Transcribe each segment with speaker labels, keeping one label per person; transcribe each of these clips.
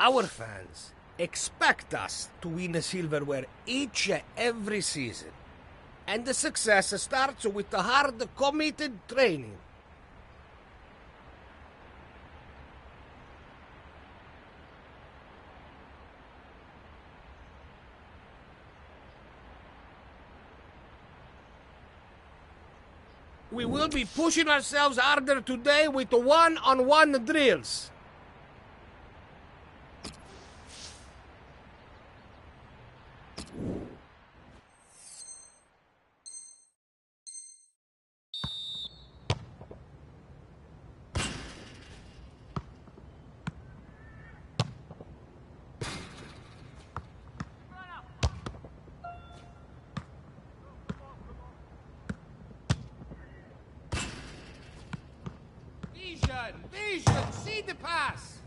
Speaker 1: Our fans expect us to win silverware each and every season. And the success starts with the hard, committed training. We will be pushing ourselves harder today with one-on-one drills. Vision, see the pass.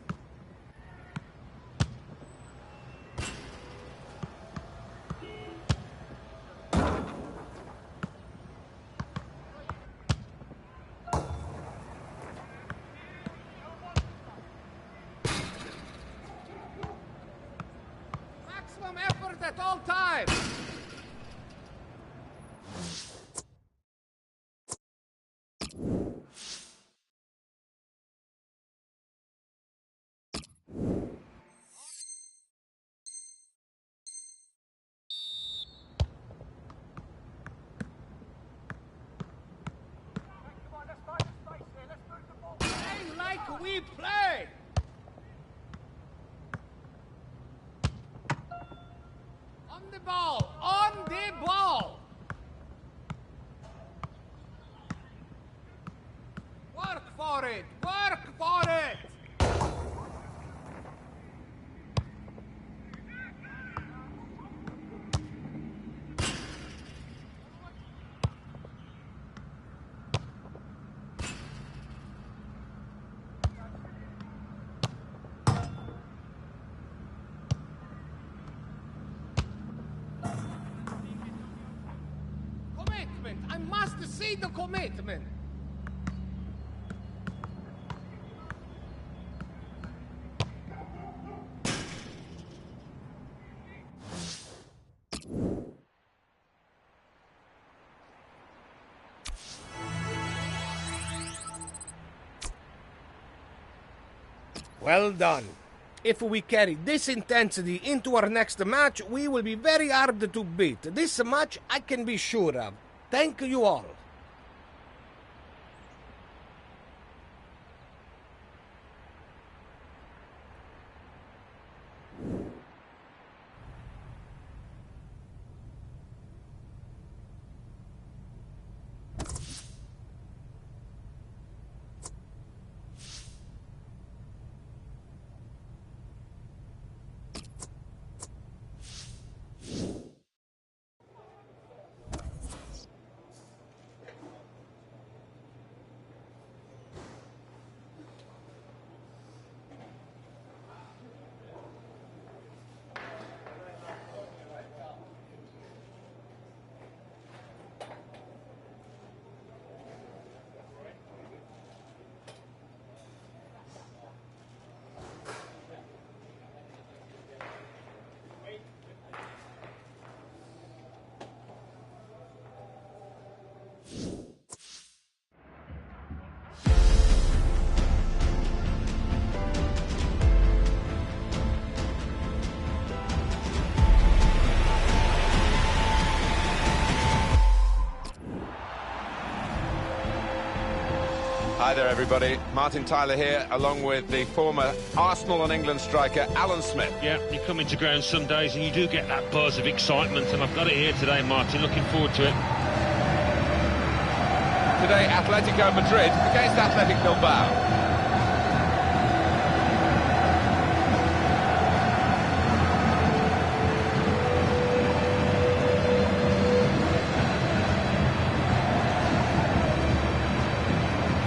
Speaker 1: Maximum effort at all times. We play! On the ball! On the ball! Work for it! Work for it! I must see the commitment. Well done. If we carry this intensity into our next match, we will be very hard to beat. This match I can be sure of. Thank you all.
Speaker 2: Hi there everybody, Martin Tyler here along with the former Arsenal and England striker Alan Smith.
Speaker 3: Yeah, you come into ground some days and you do get that buzz of excitement, and I've got it here today, Martin, looking forward to it.
Speaker 2: Today Atletico Madrid against Athletic Bilbao.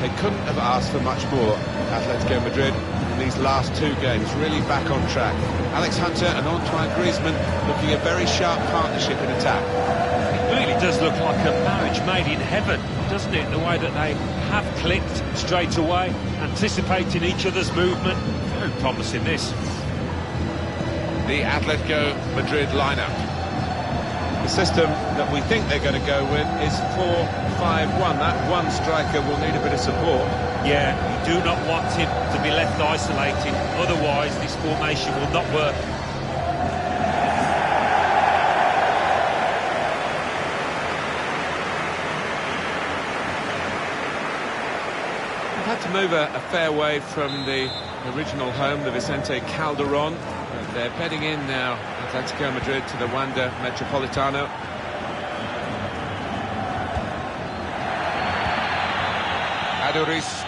Speaker 2: They couldn't have asked for much more. Atletico Madrid in these last two games really back on track. Alex Hunter and Antoine Griezmann looking a very sharp partnership in attack.
Speaker 3: It really does look like a marriage made in heaven, doesn't it? The way that they have clicked straight away, anticipating each other's movement. Very promising, this.
Speaker 2: the Atletico Madrid lineup. The system that we think they're going to go with is 4-5-1. That one striker will need a bit of support.
Speaker 3: Yeah, you do not want him to be left isolated, otherwise this formation will not work.
Speaker 2: They've had to move a fair way from the original home, the Vicente Calderón. But they're bedding in now, Atletico Madrid, to the Wanda Metropolitano. Aduriz.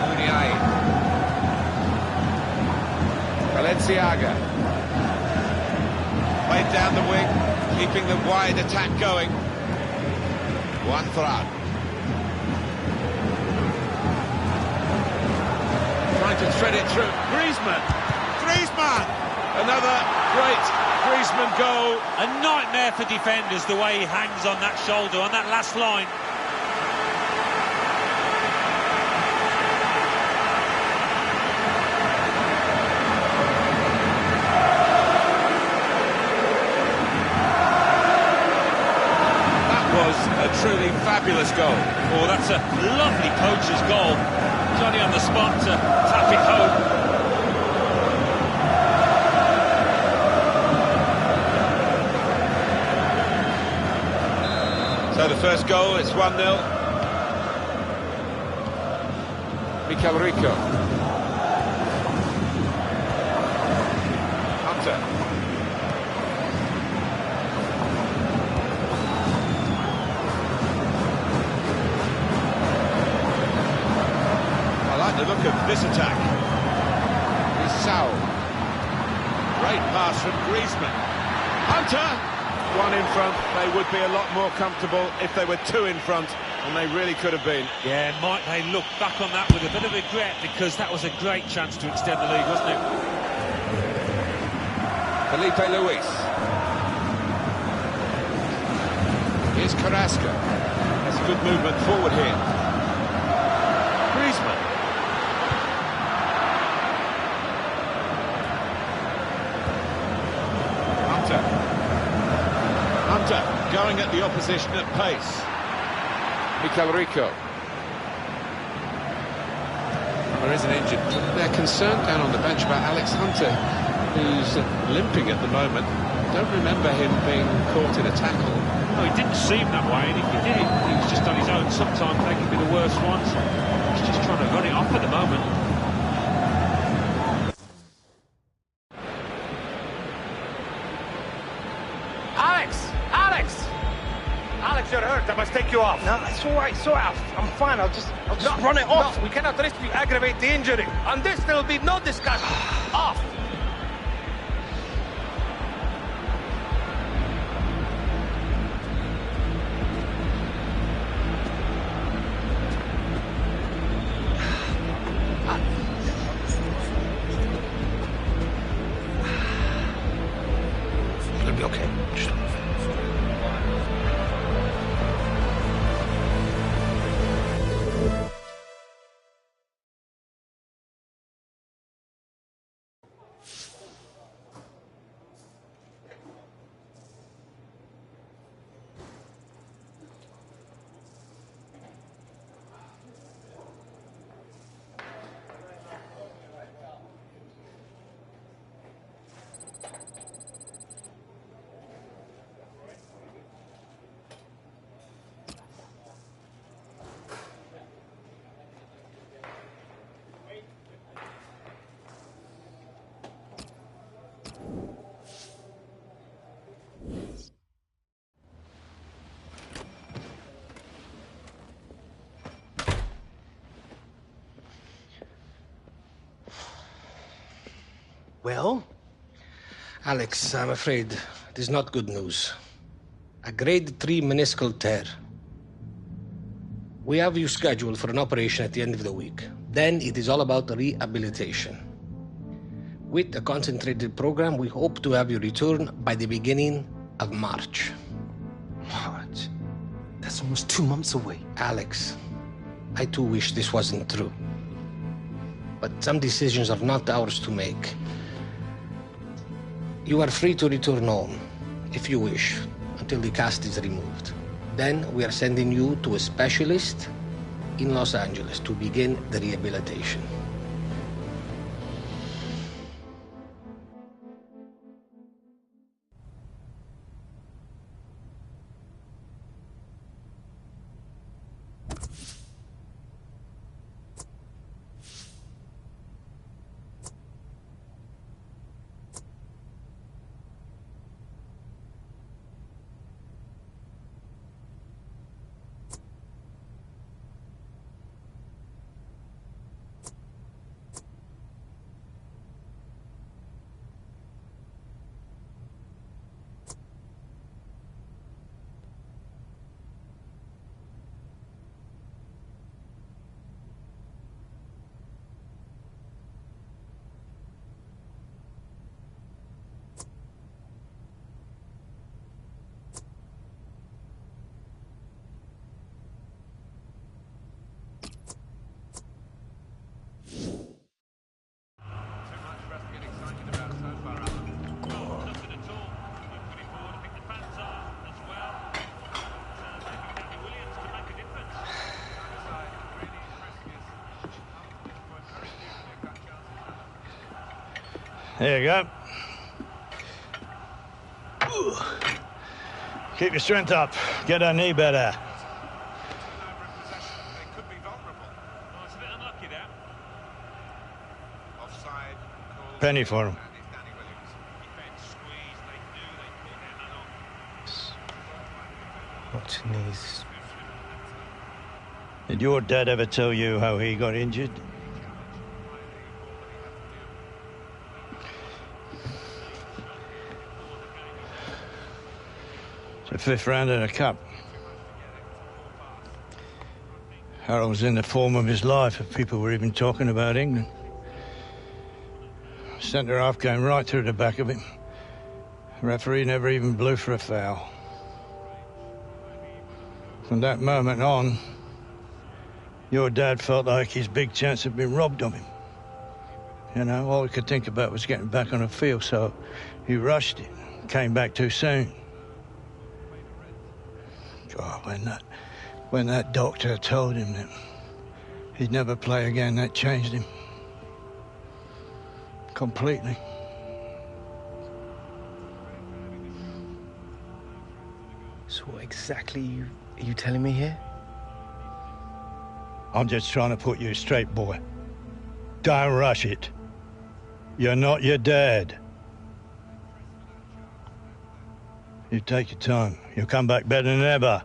Speaker 2: Muniain. Balenciaga. Played down the wing, keeping the wide attack going. Juan Fran. Trying to thread it through. Griezmann! Another great Griezmann goal.
Speaker 3: A nightmare for defenders, the way he hangs on that shoulder, on that last line.
Speaker 2: That was a truly fabulous goal.
Speaker 3: Oh, that's a lovely coach's goal. Johnny on the spot to tap it home.
Speaker 2: So the first goal, it's 1-0. Mikel Rico. Hunter. I like the look of this attack. Bissau. Great pass from Griezmann. Hunter! One in front. They would be a lot more comfortable if they were two in front, and they really could have been.
Speaker 3: Yeah, might they look back on that with a bit of regret, because that was a great chance to extend the lead, wasn't it?
Speaker 2: Felipe Luis. Here's Carrasco. That's a good movement forward here. Griezmann. Hunter going at the opposition at pace. Mikel Rico. There is an injured. They're concerned down on the bench about Alex Hunter, who's limping at the moment. Don't remember him being caught in a tackle.
Speaker 3: No, he didn't seem that way, and if he did, he was just on his own. Sometimes they can be the worst ones. He's just trying to run it off at the moment.
Speaker 1: Alex, you're hurt. I must take you off.
Speaker 4: No, it's all right. I'm fine. I'll just run it off.
Speaker 1: No, we cannot risk you aggravate the injury. On this, there will be no discussion. Off.
Speaker 4: It'll be okay.
Speaker 1: Well, Alex, I'm afraid it is not good news. A grade 3 meniscal tear. We have you scheduled for an operation at the end of the week. Then it is all about rehabilitation. With a concentrated program, we hope to have you return by the beginning of March.
Speaker 4: March? That's almost 2 months away.
Speaker 1: Alex, I too wish this wasn't true. but some decisions are not ours to make. You are free to return home, if you wish, until the cast is removed. Then we are sending you to a specialist in Los Angeles to begin the rehabilitation.
Speaker 5: There you go. Ooh. Keep your strength up. Get her knee better. Penny for him.
Speaker 6: What knees?
Speaker 5: Did your dad ever tell you how he got injured? The fifth round of the cup. Harold was in the form of his life if people were even talking about England. Centre half came right through the back of him. The referee never even blew for a foul. From that moment on, your dad felt like his big chance had been robbed of him. You know, all he could think about was getting back on the field, so he rushed it, came back too soon. God, when that doctor told him that he'd never play again, that changed him completely.
Speaker 6: So what exactly are you telling me here?
Speaker 5: I'm just trying to put you straight, boy. Don't rush it. You're not your dad. You take your time. You'll come back better than ever.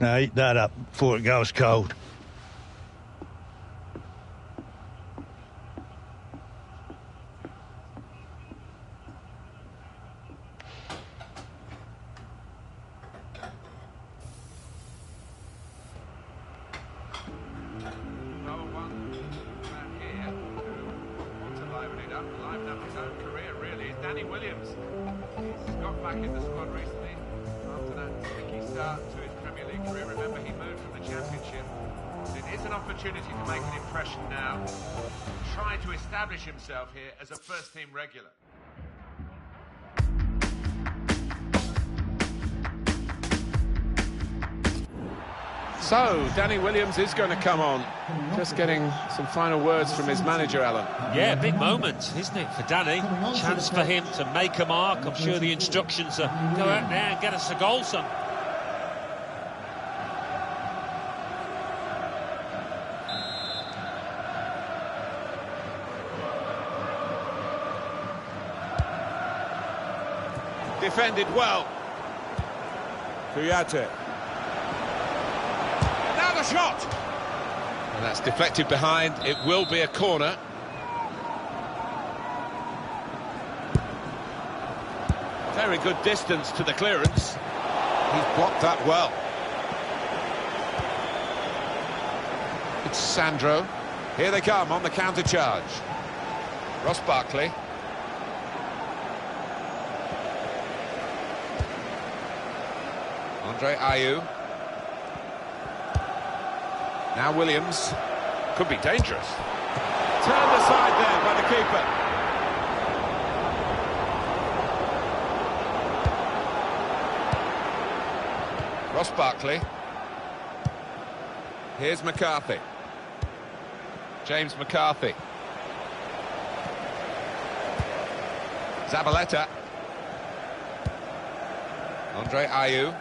Speaker 5: Now eat that up before it goes cold.
Speaker 2: Himself here as a first-team regular. So, Danny Williams is going to come on. Just getting some final words from his manager, Alan.
Speaker 3: Yeah, big moment, isn't it, for Danny? Chance for him to make a mark. I'm sure the instructions are go out there and get us a goal, son.
Speaker 2: Defended well. Kuyate. Now the shot! And that's deflected behind. It will be a corner. Very good distance to the clearance. He's blocked that well. It's Sandro. Here they come on the counter-charge. Ross Barkley. Andre Ayew. Now Williams. Could be dangerous. Turned aside there by the keeper. Ross Barkley. Here's McCarthy. James McCarthy. Zabaleta. Andre Ayew.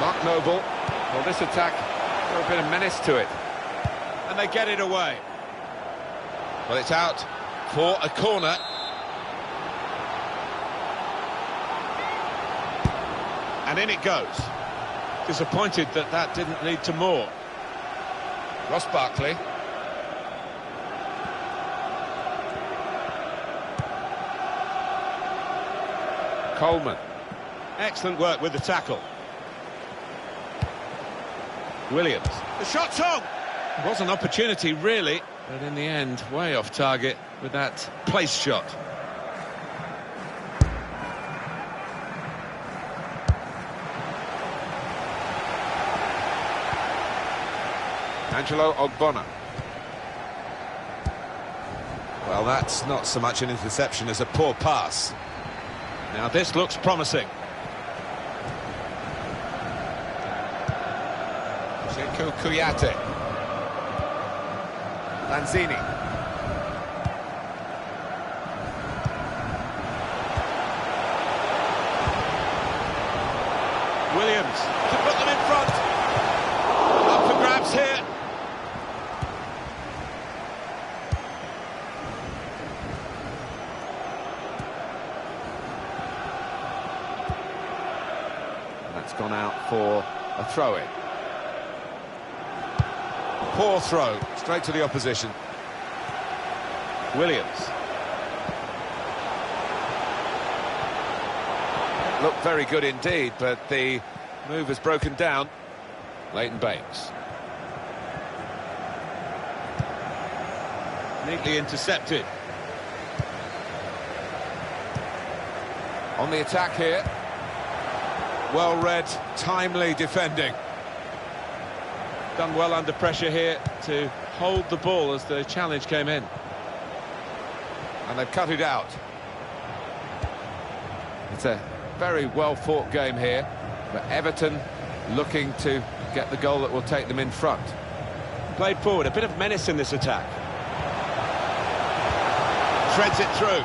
Speaker 2: Mark Noble. Well, this attack got a bit of menace to it. And they get it away. Well, it's out for a corner. And in it goes. Disappointed that that didn't lead to more. Ross Barkley. Coleman. Excellent work with the tackle. Williams. The shot's on! It was an opportunity, really, but in the end, way off target with that place shot. Angelo Ogbonna. Well, that's not so much an interception as a poor pass. Now this looks promising. Sekou Kouyaté. Lanzini. Williams to put them in front. Up for grabs here. That's gone out for a throw-in. Poor throw, straight to the opposition. Williams. Looked very good indeed, but the move has broken down. Leighton Baines. Neatly intercepted. On the attack here. Well-read, timely defending. Done well under pressure here to hold the ball as the challenge came in. And they've cut it out. It's a very well-fought game here, but Everton looking to get the goal that will take them in front. Played forward, a bit of menace in this attack. Threads it through.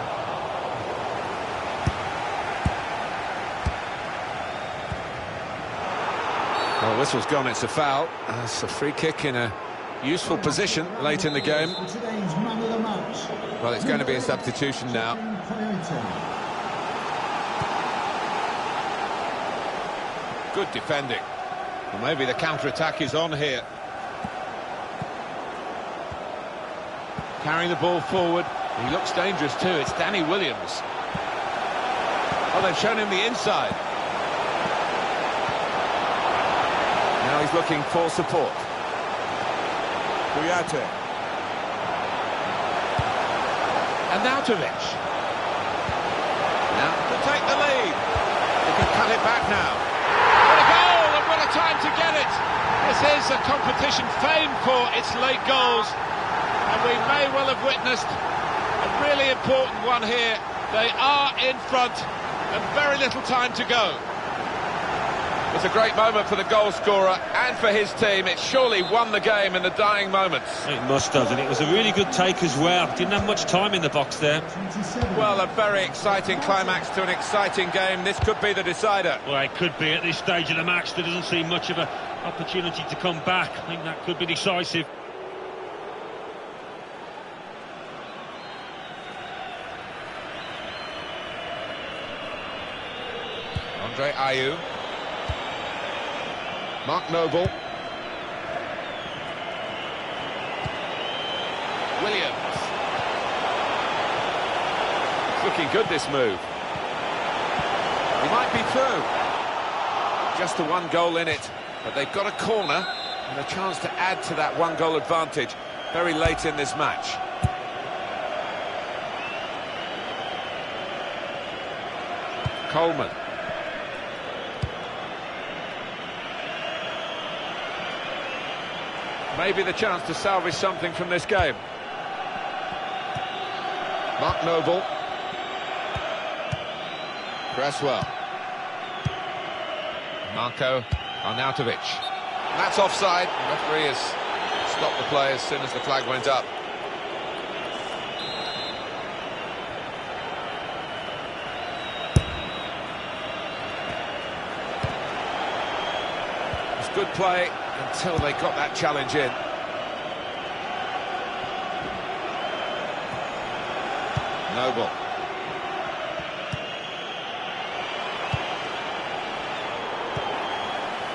Speaker 2: Well, whistle's gone, it's a foul. It's a free kick in a useful position late in the game. Well, it's going to be a substitution now. Good defending. Well, maybe the counter-attack is on here. Carrying the ball forward. He looks dangerous too. It's Danny Williams. Oh, they've shown him the inside. Now he's looking for support. Kouyaté. And Nautovic. Now to take the lead. They can cut it back now. What a goal, and what a time to get it. This is a competition famed for its late goals, and we may well have witnessed a really important one here. They are in front and very little time to go. It's a great moment for the goal scorer and for his team. It surely won the game in the dying moments.
Speaker 3: It must have, and it was a really good take as well. Didn't have much time in the box there.
Speaker 2: Well, a very exciting climax to an exciting game. This could be the decider.
Speaker 3: Well, it could be at this stage of the match. There doesn't seem much of an opportunity to come back. I think that could be decisive.
Speaker 2: Andre Ayew. Mark Noble. Williams. It's looking good, this move. He might be through. Just the one goal in it, but they've got a corner and a chance to add to that one-goal advantage very late in this match. Coleman. Maybe the chance to salvage something from this game. Mark Noble. Cresswell. Marko Arnautovic. That's offside. The referee has stopped the play as soon as the flag went up. It's good play until they got that challenge in. Noble.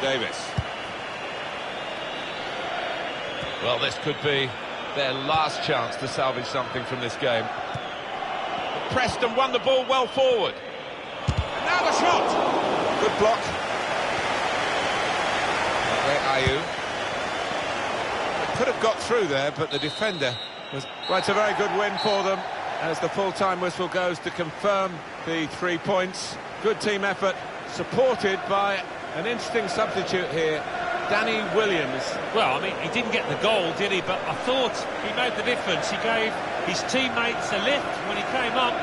Speaker 2: Davis. Well, this could be their last chance to salvage something from this game. Preston won the ball well forward. And now the shot! Good block. Ayew. They could have got through there, but the defender was... Well, it's a very good win for them as the full-time whistle goes to confirm the 3 points. Good team effort, supported by an interesting substitute here, Danny Williams.
Speaker 3: Well, I mean, he didn't get the goal, did he? But I thought he made the difference. He gave his teammates a lift when he came up.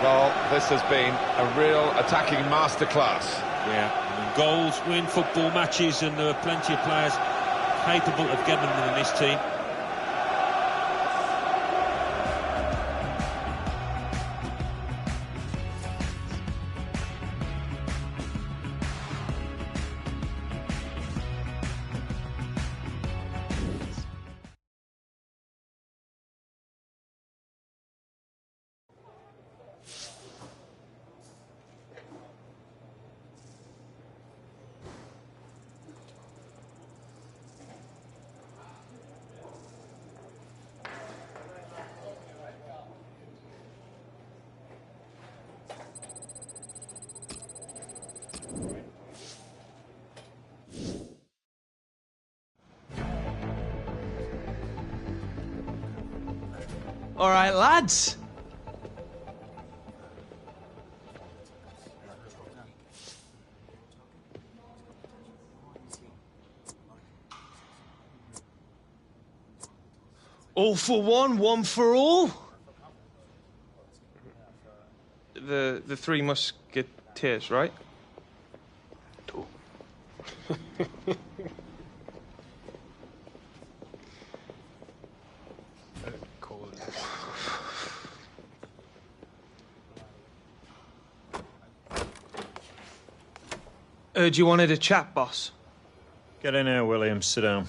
Speaker 2: Well, this has been a real attacking masterclass.
Speaker 3: Yeah, I mean, goals win football matches, and there are plenty of players capable of getting them in this team.
Speaker 6: All right, lads. All for one, one for all.
Speaker 4: The Three Musketeers, right?
Speaker 6: Heard you wanted a chat, boss.
Speaker 7: Get in here, Williams. Sit down.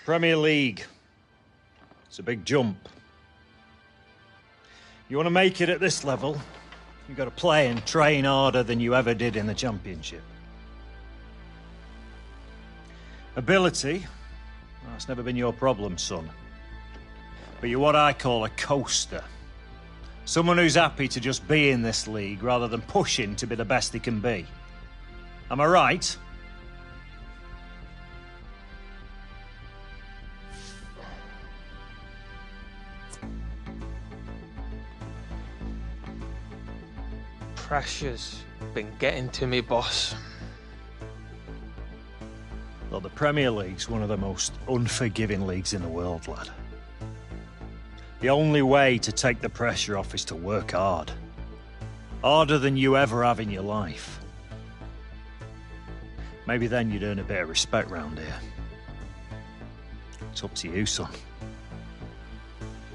Speaker 7: Premier League. It's a big jump. You want to make it at this level, you've got to play and train harder than you ever did in the Championship. Ability, that's never been your problem, son. But you're what I call a coaster. Someone who's happy to just be in this league rather than pushing to be the best he can be. Am I right?
Speaker 4: Pressure's been getting to me, boss.
Speaker 7: Well, the Premier League's one of the most unforgiving leagues in the world, lad. The only way to take the pressure off is to work hard. Harder than you ever have in your life. Maybe then you'd earn a bit of respect round here. It's up to you, son.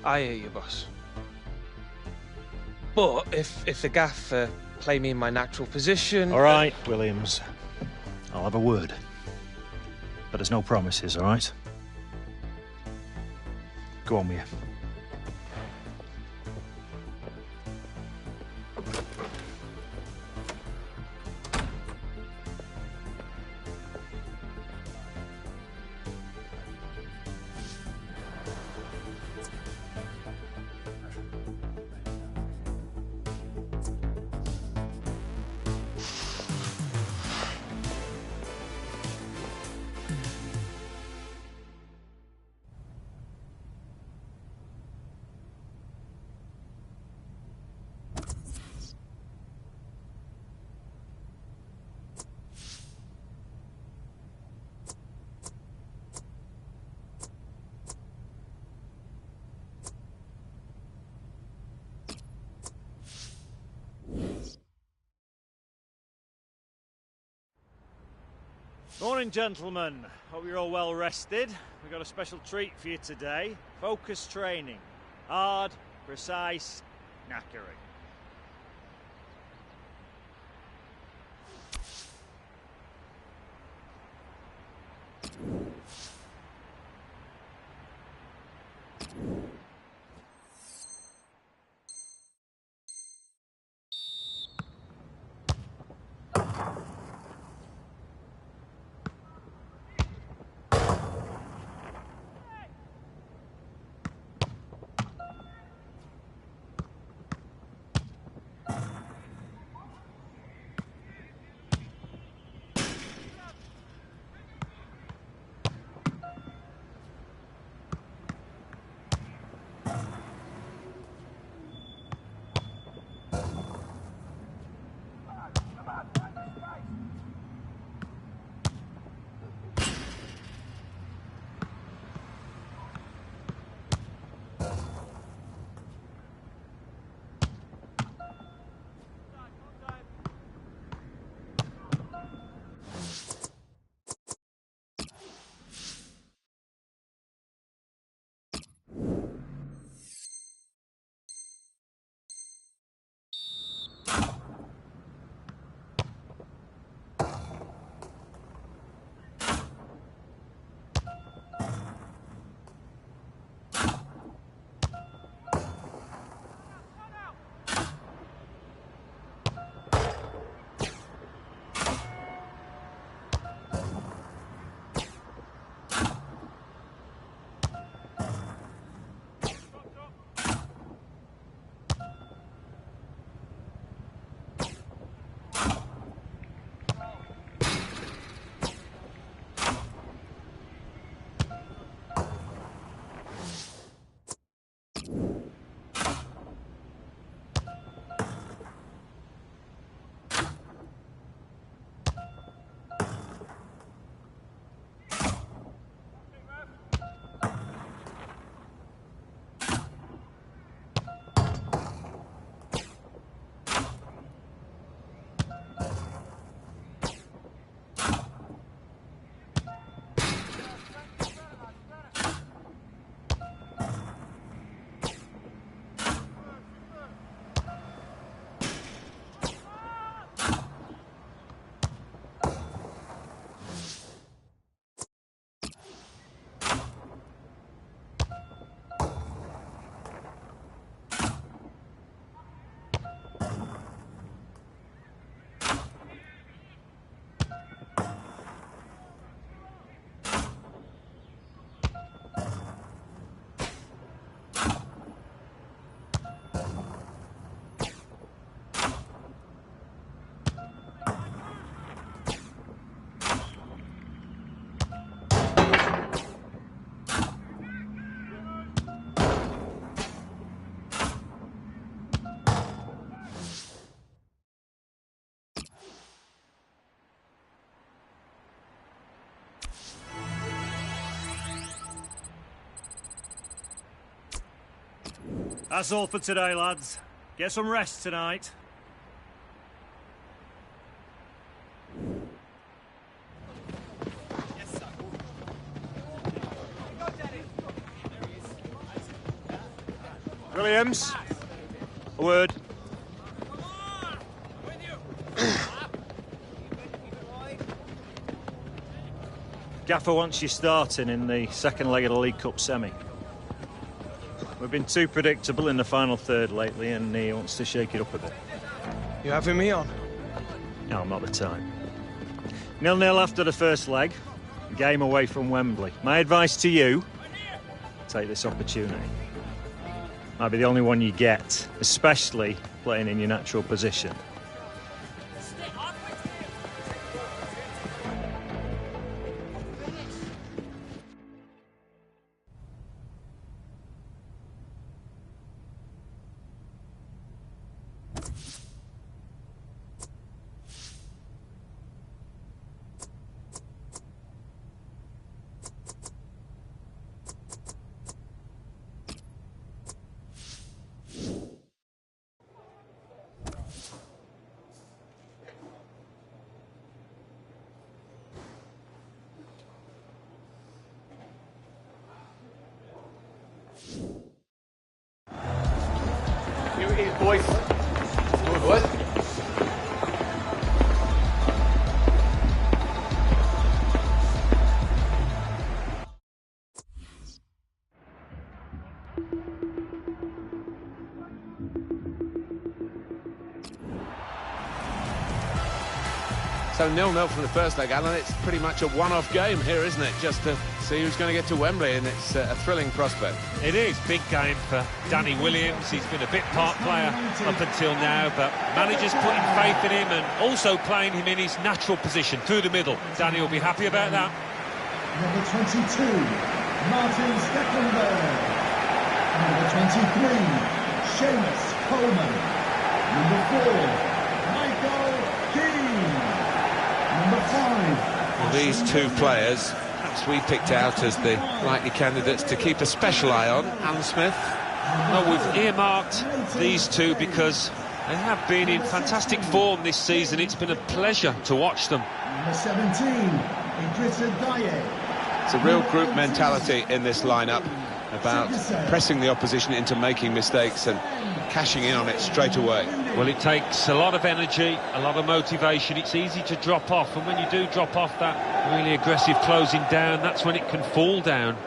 Speaker 4: I hear you, boss. But if the gaffer play me in my natural position...
Speaker 7: All right, Williams. I'll have a word. But there's no promises, all right? Go on with you. Morning, gentlemen. Hope you're all well rested. We've got a special treat for you today. Focus training. Hard, precise, knackering. That's all for today, lads. Get some rest tonight. Williams, a word. Gaffer wants you starting in the second leg of the League Cup semi. We've been too predictable in the final third lately, and he wants to shake it up a bit.
Speaker 6: You having me on?
Speaker 7: No, I'm not the type. 0-0 after the first leg. Game away from Wembley. My advice to you, take this opportunity. Might be the only one you get, especially playing in your natural position.
Speaker 4: Here it is, boys. Good, boys.
Speaker 2: So 0-0 from the first leg, Alan. It's pretty much a one-off game here, isn't it? Just to see who's going to get to Wembley, and it's a thrilling prospect.
Speaker 3: It is. Big game for Danny Williams. He's been a bit part player up until now, but managers putting faith in him and also playing him in his natural position through the middle. Danny will be happy about that.
Speaker 8: Number 22, Martin Stecklenburg. Number 23, Seamus Coleman. Number 4, Michael Keane. Number 5.
Speaker 2: Well, these two players, perhaps we picked out as the likely candidates to keep a special eye on. Alan Smith.
Speaker 3: Well, we've earmarked these two because they have been in fantastic form this season. It's been a pleasure to watch them.
Speaker 8: Number 17, Idrissa Gueye.
Speaker 2: It's a real group mentality in this lineup about pressing the opposition into making mistakes and cashing in on it straight away.
Speaker 3: Well, it takes a lot of energy, a lot of motivation. It's easy to drop off, and when you do drop off that really aggressive closing down, that's when it can fall down.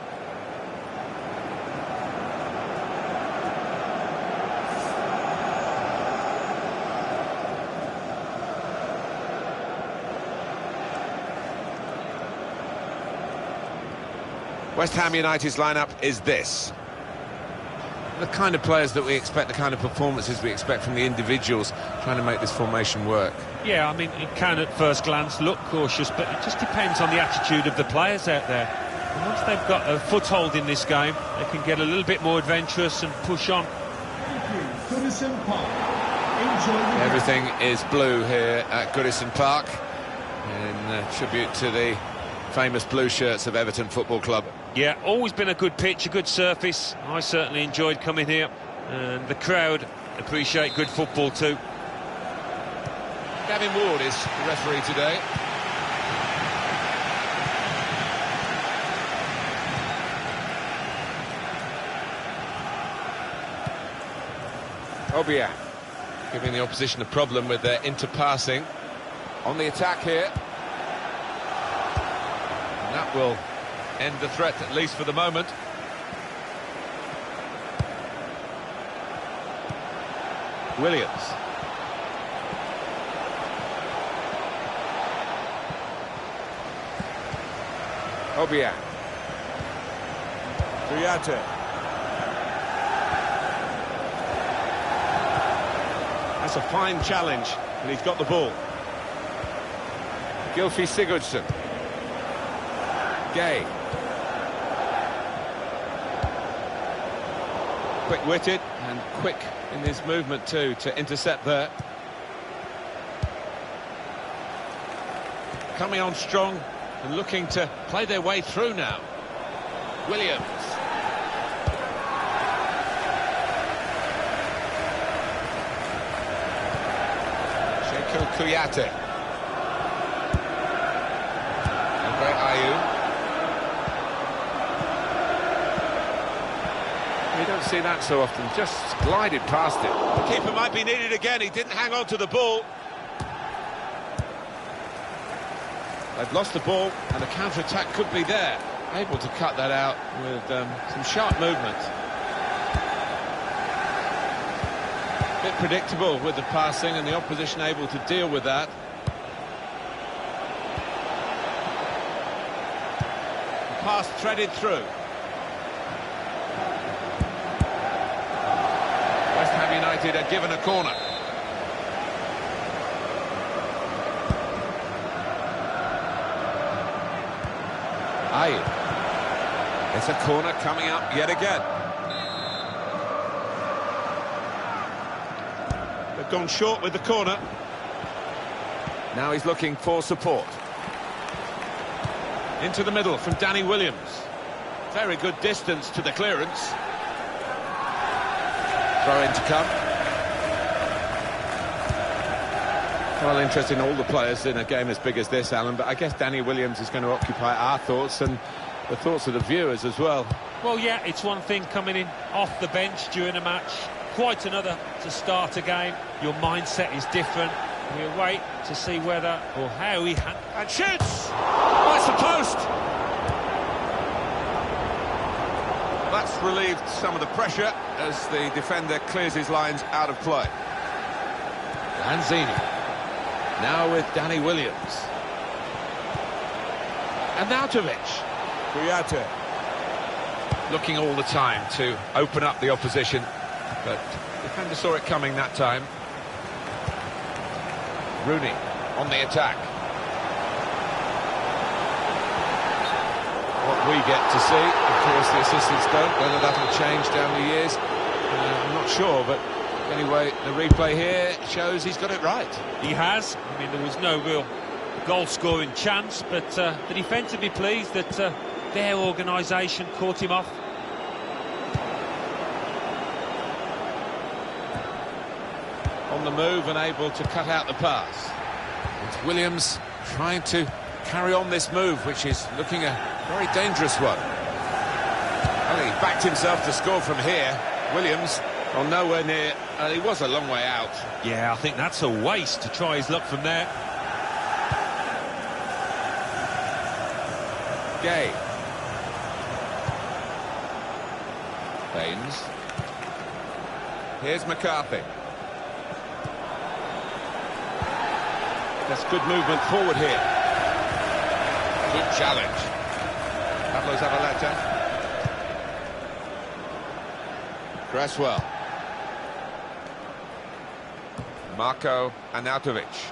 Speaker 2: West Ham United's lineup is this. The kind of players that we expect, the kind of performances we expect from the individuals trying to make this formation work.
Speaker 3: Yeah, I mean, it can at first glance look cautious, but it just depends on the attitude of the players out there. And once they've got a foothold in this game, they can get a little bit more adventurous and push on.
Speaker 8: Goodison Park. Enjoy.
Speaker 2: Everything is blue here at Goodison Park, in tribute to the famous blue shirts of Everton Football Club.
Speaker 3: Yeah, always been a good pitch, a good surface. I certainly enjoyed coming here, and the crowd appreciate good football too.
Speaker 2: Gavin Ward is the referee today. Obiang giving the opposition a problem with their interpassing. On the attack here. And that will end the threat, at least for the moment. Williams. Obiang. Kuyate. That's a fine challenge, and he's got the ball. Gylfi Sigurdsson. Gay. Quick-witted and quick in his movement too to intercept there. Coming on strong and looking to play their way through now. Williams. Sheiko Kuyate. Andre Ayew. You don't see that so often, just glided past it. The keeper might be needed again, he didn't hang on to the ball. They've lost the ball, and a counter-attack could be there. Able to cut that out with some sharp movement. Bit predictable with the passing, and the opposition able to deal with that. The pass threaded through. West Ham United are given a corner. Aye. It's a corner coming up yet again. They've gone short with the corner. Now he's looking for support. Into the middle from Danny Williams. Very good distance to the clearance. Throw in to come. Well, interesting, all the players in a game as big as this, Alan, but I guess Danny Williams is going to occupy our thoughts, and the thoughts of the viewers as well.
Speaker 3: Well, yeah, it's one thing coming in off the bench during a match, quite another to start a game. Your mindset is different. We'll wait to see whether or how he...
Speaker 2: And shoots! Oh, it's the post! That's relieved some of the pressure as the defender clears his lines out of play. Lanzini. Now with Danny Williams. And Nautovic. Kuyate. Looking all the time to open up the opposition, but the defender saw it coming that time. Rooney on the attack. What we get to see, of course the assistants don't. Whether that'll change down the years, I'm not sure, but anyway, the replay here shows he's got it right.
Speaker 3: He has. I mean, there was no real goal-scoring chance, but the defence will be pleased that their organisation caught him off.
Speaker 2: On the move and able to cut out the pass. It's Williams trying to carry on this move, which is looking a very dangerous one. Well, he backed himself to score from here. Williams, well, nowhere near. He was a long way out.
Speaker 3: Yeah, I think that's a waste to try his luck from there.
Speaker 2: Gay. Baines. Here's McCarthy. That's good movement forward here. Good challenge. Pablo Zabaleta. Cresswell. Marco Arnautovic.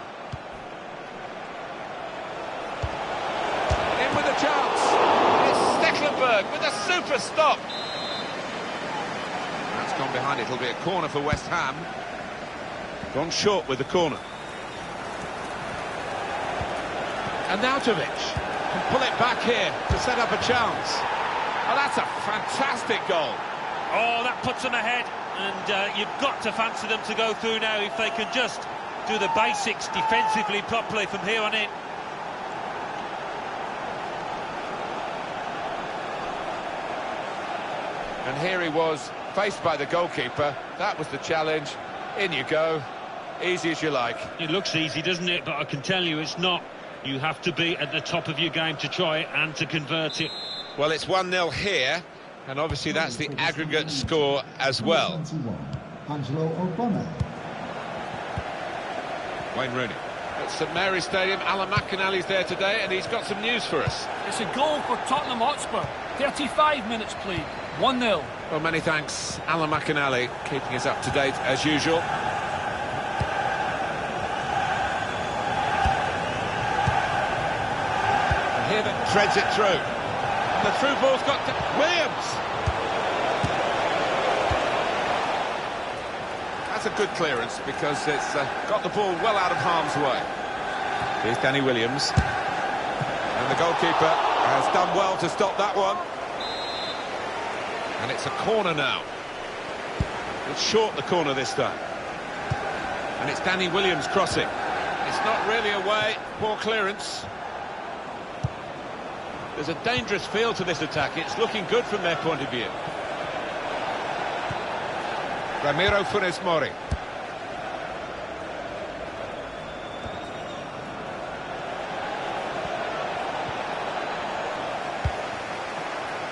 Speaker 2: In with a chance. It's Stecklenburg with a super stop. That's gone behind it. It'll be a corner for West Ham. Gone short with the corner. Arnautovic can pull it back here to set up a chance. Oh, that's a fantastic goal.
Speaker 3: Oh, that puts them ahead, and you've got to fancy them to go through now if they can just do the basics defensively properly from here on in.
Speaker 2: And here he was, faced by the goalkeeper. That was the challenge. In you go. Easy as you like.
Speaker 3: It looks easy, doesn't it? But I can tell you it's not. You have to be at the top of your game to try it and to convert it.
Speaker 2: Well, it's 1-0 here, and obviously that's the aggregate score as well.
Speaker 8: Angelo O'Connor.
Speaker 2: Wayne Rooney. At St Mary's Stadium, Alan McInally's there today, and he's got some news for us.
Speaker 9: It's a goal for Tottenham Hotspur. 35 minutes played. 1-0.
Speaker 2: Well, many thanks, Alan McInally, keeping us up to date as usual. Here that threads it through. And the through ball's got to Williams. That's a good clearance because it's got the ball well out of harm's way. Here's Danny Williams. And the goalkeeper has done well to stop that one. And it's a corner now. It's short, the corner this time. And it's Danny Williams crossing. It's not really away. Poor clearance. There's a dangerous feel to this attack. It's looking good from their point of view. Ramiro Funes Mori.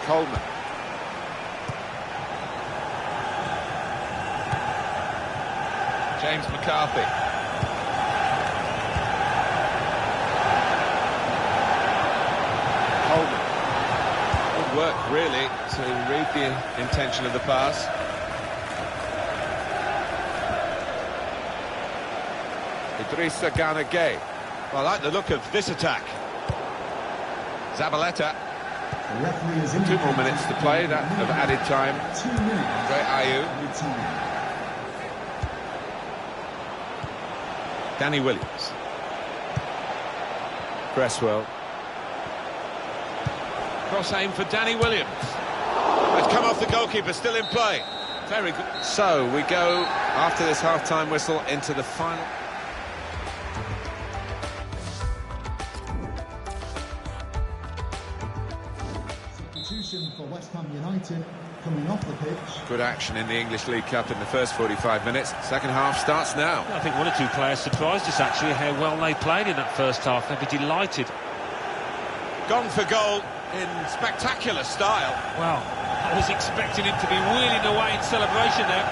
Speaker 2: Coleman. James McCarthy. Good work, really, to read the intention of the pass. Idrissa Gana Gueye. Well, I like the look of this attack. Zabaleta. 2 more minutes to play, that of added time.
Speaker 8: 2 minutes.
Speaker 2: Great Ayew. Danny Williams. Cresswell. Cross aim for Danny Williams. It's come off the goalkeeper, still in play. Very good. So we go, after this half-time whistle, into the final.
Speaker 8: Substitution for West Ham United coming off the pitch.
Speaker 2: Good action in the English League Cup in the first 45 minutes. Second half starts now.
Speaker 3: I think one or two players surprised us actually how well they played in that first half. They'd be delighted.
Speaker 2: Gone for goal in spectacular style.
Speaker 3: Well, I was expecting him to be wheeling away in celebration there.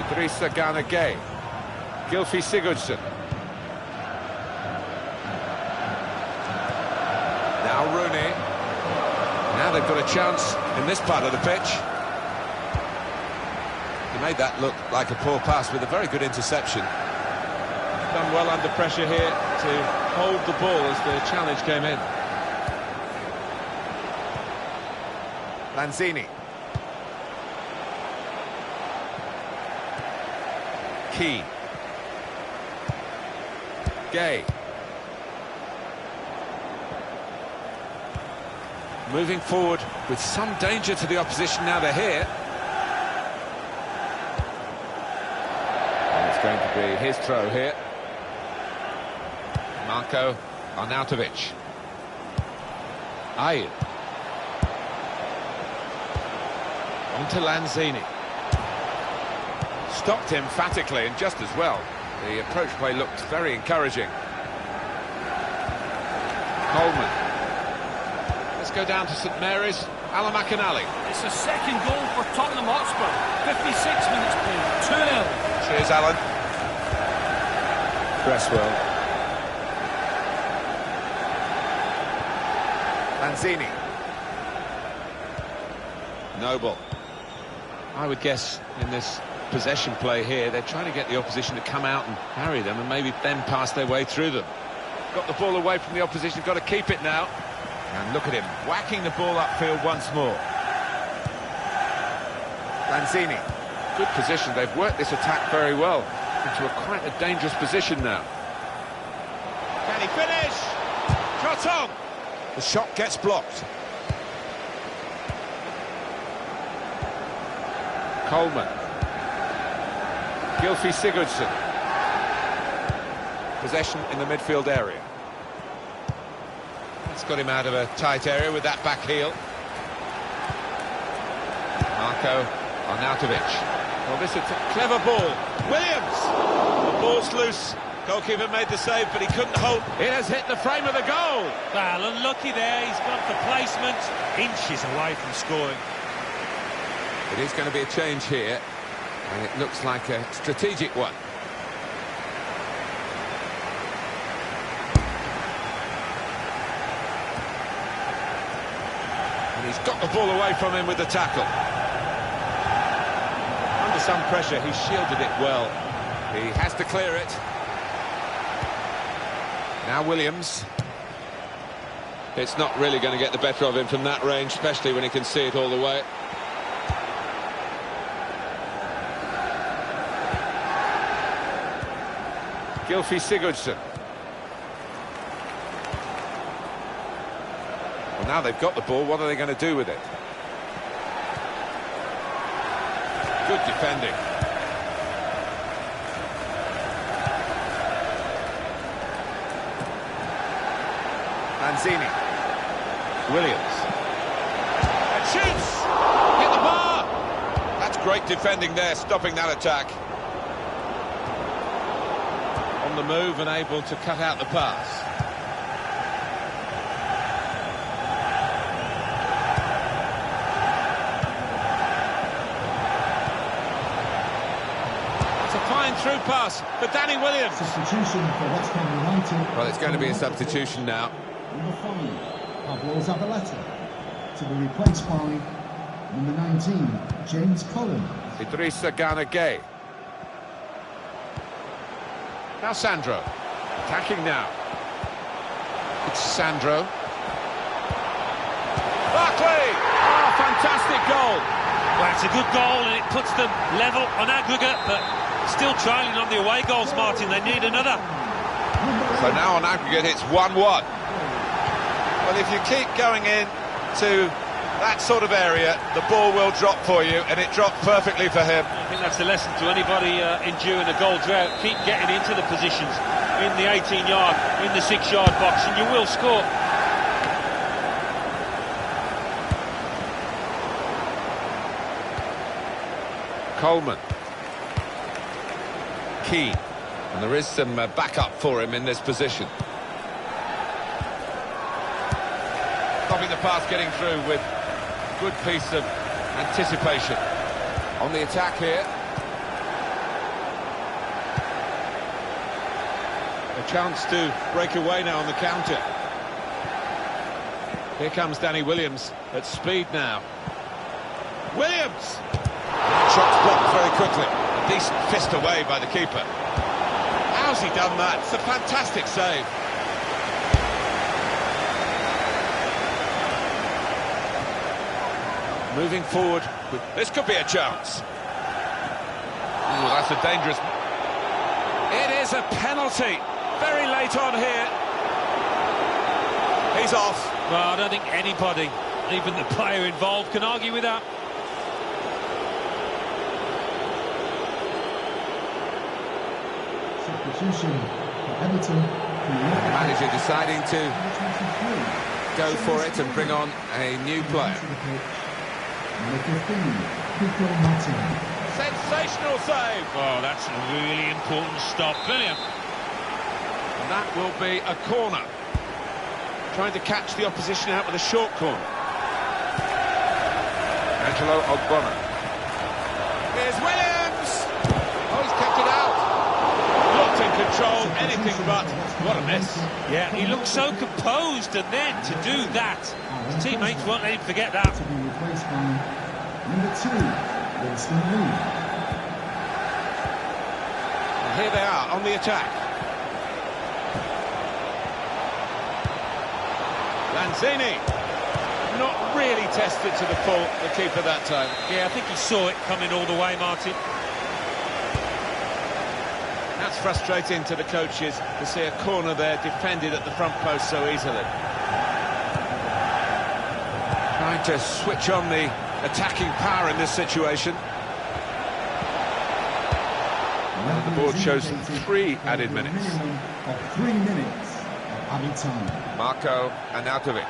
Speaker 2: Idrissa Gana Gueye. Gylfi Sigurdsson. Now Rooney. Now they've got a chance in this part of the pitch. He made that look like a poor pass with a very good interception. Done well under pressure here to hold the ball as the challenge came in. Lanzini. Keane. Gueye. Moving forward with some danger to the opposition now they're here. And it's going to be his throw here. Marko Arnautovic. Ayew. On to Lanzini. Stopped emphatically and just as well. The approach play looked very encouraging. Coleman. Let's go down to St Mary's. Alan McInally.
Speaker 9: It's a second goal for Tottenham Hotspur. 56 minutes played. 2-0.
Speaker 2: Cheers, Alan. Cresswell. Lanzini. Noble. I would guess in this possession play here, they're trying to get the opposition to come out and harry them and maybe then pass their way through them. Got the ball away from the opposition, got to keep it now. And look at him, whacking the ball upfield once more. Lanzini. Good position, they've worked this attack very well into quite a dangerous position now. Can he finish? Shot on! The shot gets blocked. Coleman. Gylfi Sigurdsson. Possession in the midfield area. That's got him out of a tight area with that back heel. Marko Arnautovic. Well, this is a clever ball. Williams! The ball's loose. Goalkeeper made the save, but he couldn't hold. It has hit the frame of the goal.
Speaker 3: Well, unlucky there. He's gone for placement. Inches away from scoring.
Speaker 2: It is going to be a change here, and it looks like a strategic one. And he's got the ball away from him with the tackle. Under some pressure, he shielded it well. He has to clear it. Now Williams. It's not really going to get the better of him from that range, especially when he can see it all the way. Gylfi Sigurdsson. Well, now they've got the ball, what are they going to do with it? Good defending. Lanzini. Williams. And shoots! Hit the bar! That's great defending there, stopping that attack. On the move and able to cut out the pass. It's a fine through pass for Danny Williams.
Speaker 8: Substitution for West Ham United.
Speaker 2: Well, it's going to be a substitution now.
Speaker 8: Number 5, Pablo Zabaleta, to be replaced by number 19, James Cullen.
Speaker 2: Idrissa Gana Gueye. Now Sandro, attacking now. It's Sandro. Barkley! Oh, fantastic goal!
Speaker 3: Well, it's a good goal and it puts them level on aggregate, but still trailing on the away goals, Martin. They need another.
Speaker 2: So now on aggregate it's 1-1. Well, if you keep going in to that sort of area, the ball will drop for you, and it dropped perfectly for him.
Speaker 3: I think that's a lesson to anybody enduring a goal drought. Keep getting into the positions in the 18-yard, in the 6-yard box, and you will score.
Speaker 2: Coleman. Keane. And there is some backup for him in this position. Stopping the pass getting through with a good piece of anticipation. On the attack here. A chance to break away now on the counter. Here comes Danny Williams at speed now. Williams! Shot's blocked very quickly. A decent fist away by the keeper. How's he done that? It's a fantastic save. Moving forward. This could be a chance. Ooh, that's a dangerous... It is a penalty. Very late on here. He's off.
Speaker 3: Well, I don't think anybody, even the player involved, can argue with that.
Speaker 8: Substitution for Everton.
Speaker 2: The manager deciding to go for it and bring on a new player. Sensational save!
Speaker 3: Oh, that's a really important stop. Brilliant.
Speaker 2: And that will be a corner. Trying to catch the opposition out with a short corner. Angelo Ogbonna. Here's Williams! Oh, he's kept it out. Not in control, anything but. What a miss.
Speaker 3: Yeah, he looked so composed, and then to do that, his teammates won't let him forget that.
Speaker 8: To be replaced by number 2, Winston Lee.
Speaker 2: And here they are on the attack. Lanzini, not really tested to the full, the keeper that time.
Speaker 3: Yeah, I think he saw it coming all the way, Martin.
Speaker 2: That's frustrating to the coaches to see a corner there defended at the front post so easily. Trying to switch on the attacking power in this situation. And the board shows 3 added minutes.
Speaker 8: Of 3 minutes of added time.
Speaker 2: Marko Arnautovic.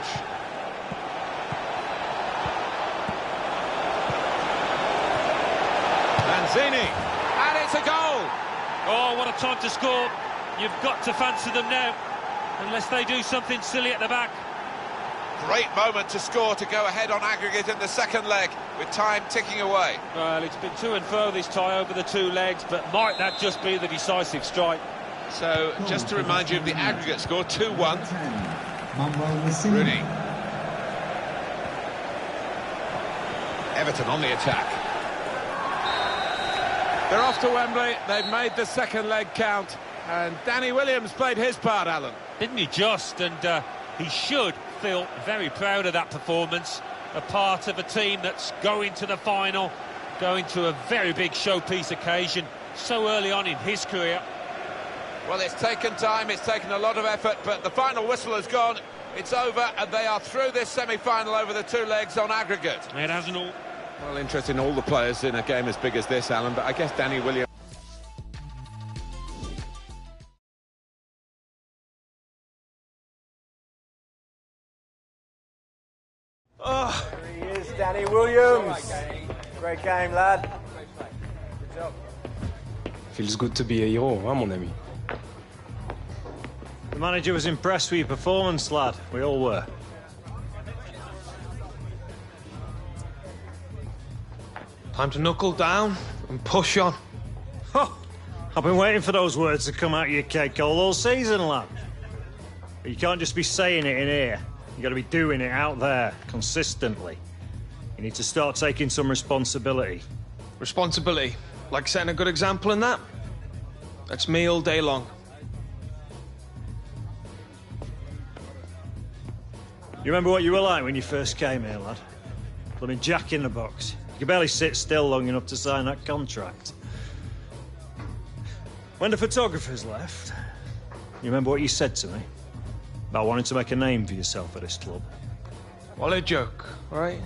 Speaker 2: Lanzini, and it's a goal!
Speaker 3: Oh, what a time to score. You've got to fancy them now, unless they do something silly at the back.
Speaker 2: Great moment to score to go ahead on aggregate in the second leg, with time ticking away.
Speaker 3: Well, it's been to and fro this tie over the 2 legs, but might that just be the decisive strike?
Speaker 2: So, just to remind you of the aggregate score, 2-1. Rooney. Everton on the attack. They're off to Wembley, they've made the second leg count, and Danny Williams played his part, Alan.
Speaker 3: Didn't he just? And he should feel very proud of that performance, a part of a team that's going to the final, going to a very big showpiece occasion so early on in his career.
Speaker 2: Well, it's taken time, it's taken a lot of effort, but the final whistle has gone, it's over, and they are through this semi-final over the 2 legs on aggregate.
Speaker 3: It hasn't all...
Speaker 2: Well, interesting, all the players in a game as big as this, Alan, but I guess Danny Williams...
Speaker 4: Oh, there he is, Danny Williams. Great game, lad. Good job.
Speaker 6: Feels good to be a hero, hein, mon ami?
Speaker 7: The manager was impressed with your performance, lad. We all were.
Speaker 6: Time to knuckle down and push on.
Speaker 7: Oh, I've been waiting for those words to come out of your cake all season, lad. But you can't just be saying it in here. You got to be doing it out there, consistently. You need to start taking some responsibility.
Speaker 6: Responsibility? Like setting a good example in that? That's me all day long.
Speaker 7: You remember what you were like when you first came here, lad? Blooming Jack in the box. You could barely sit still long enough to sign that contract. When the photographers left, you remember what you said to me? About wanting to make a name for yourself at this club.
Speaker 6: What a joke, right?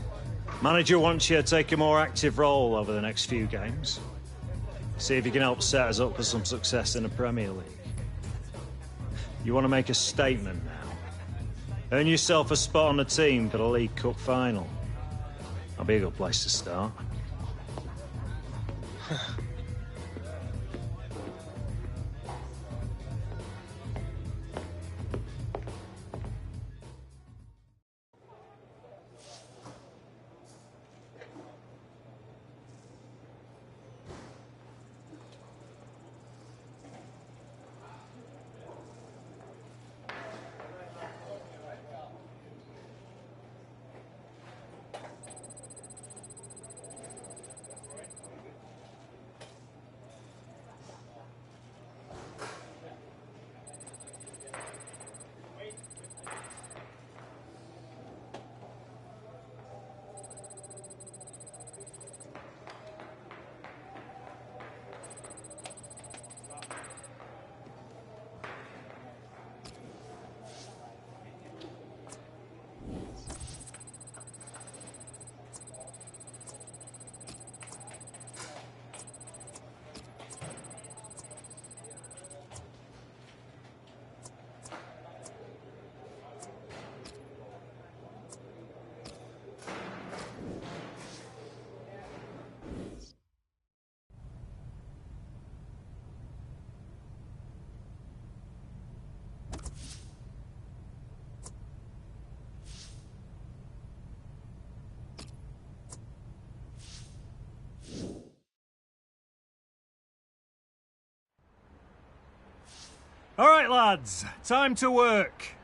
Speaker 7: Manager wants you to take a more active role over the next few games. See if you can help set us up for some success in the Premier League. You want to make a statement now. Earn yourself a spot on the team for the League Cup final. That'll be a good place to start. All right, lads, time to work.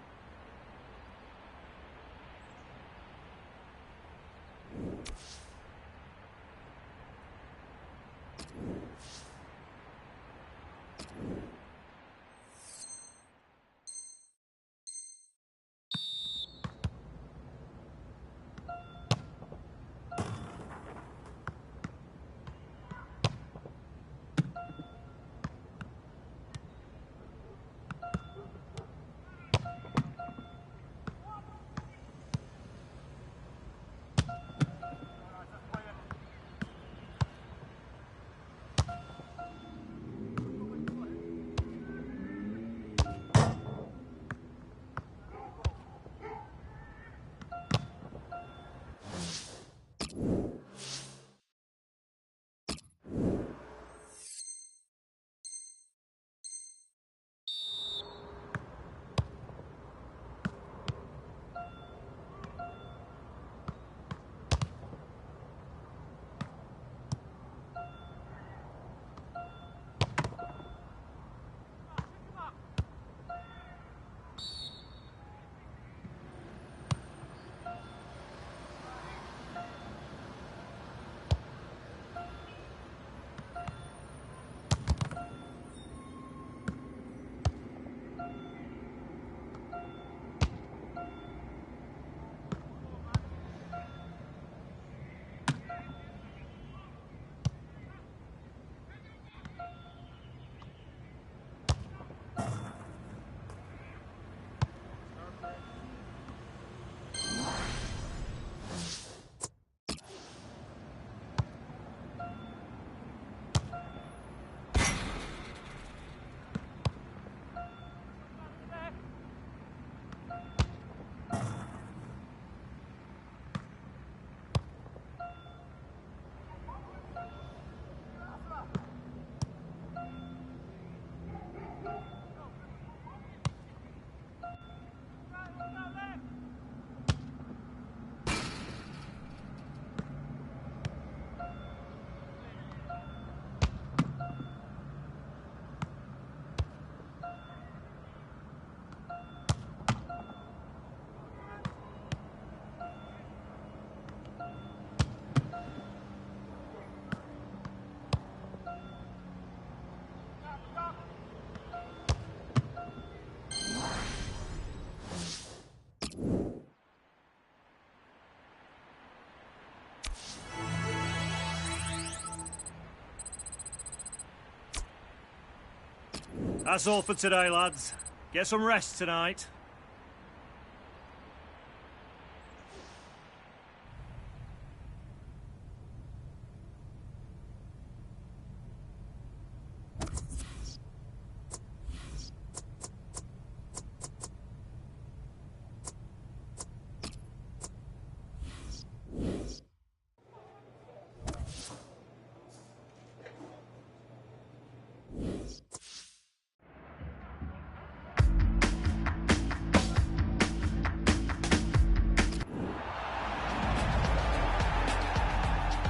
Speaker 7: That's all for today, lads. Get some rest tonight.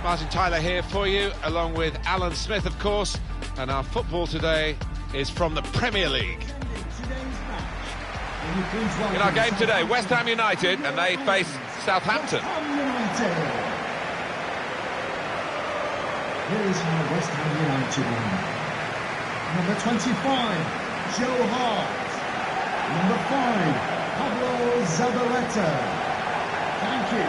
Speaker 2: Martin Tyler here for you, along with Alan Smith, of course. And our football today is from the Premier League. In our game today, West Ham United, and they face Southampton.
Speaker 8: Here is how West Ham United win. Number 25, Joe Hart. Number 5, Pablo Zabaleta. Thank you.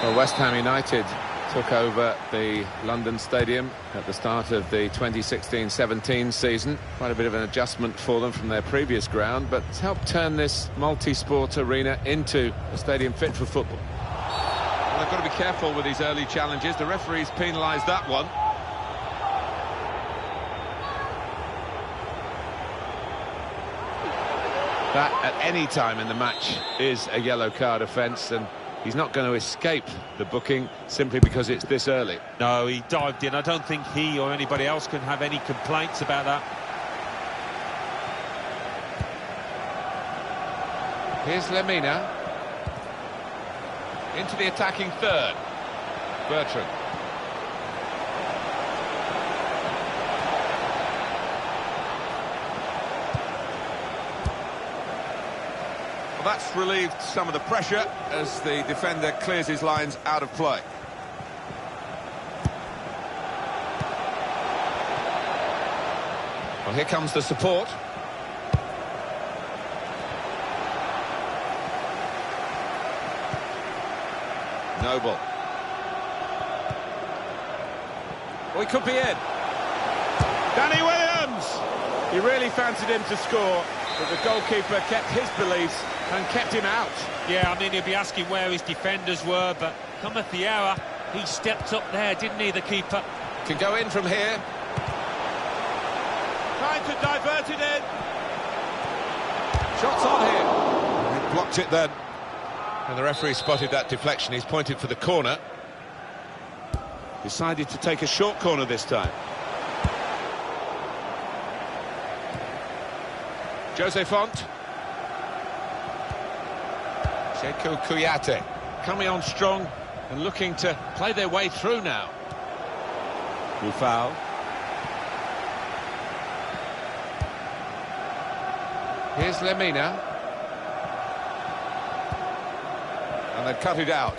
Speaker 2: Well, West Ham United took over the London Stadium at the start of the 2016-17 season. Quite a bit of an adjustment for them from their previous ground, but it's helped turn this multi-sport arena into a stadium fit for football. Well, they've got to be careful with these early challenges. The referee's penalised that one. That, at any time in the match, is a yellow card offence, and he's not going to escape the booking simply because it's this early.
Speaker 3: No, he dived in. I don't think he or anybody else can have any complaints about that.
Speaker 2: Here's Lemina. Into the attacking third. Bertrand. Well, that's relieved some of the pressure as the defender clears his lines out of play. Well, here comes the support. Noble. Oh, he could be in. Danny Williams! He really fancied him to score, but the goalkeeper kept his beliefs and kept him out.
Speaker 3: Yeah, I mean, he'll be asking where his defenders were, but cometh the hour, he stepped up there, didn't he, the keeper?
Speaker 2: Can go in from here. Trying to divert it in. Shots on here. He blocked it then. And the referee spotted that deflection. He's pointed for the corner. Decided to take a short corner this time. Jose Font. Sheku Kouyaté coming on strong and looking to play their way through now. Foul. Here's Lemina. And they've cut it out.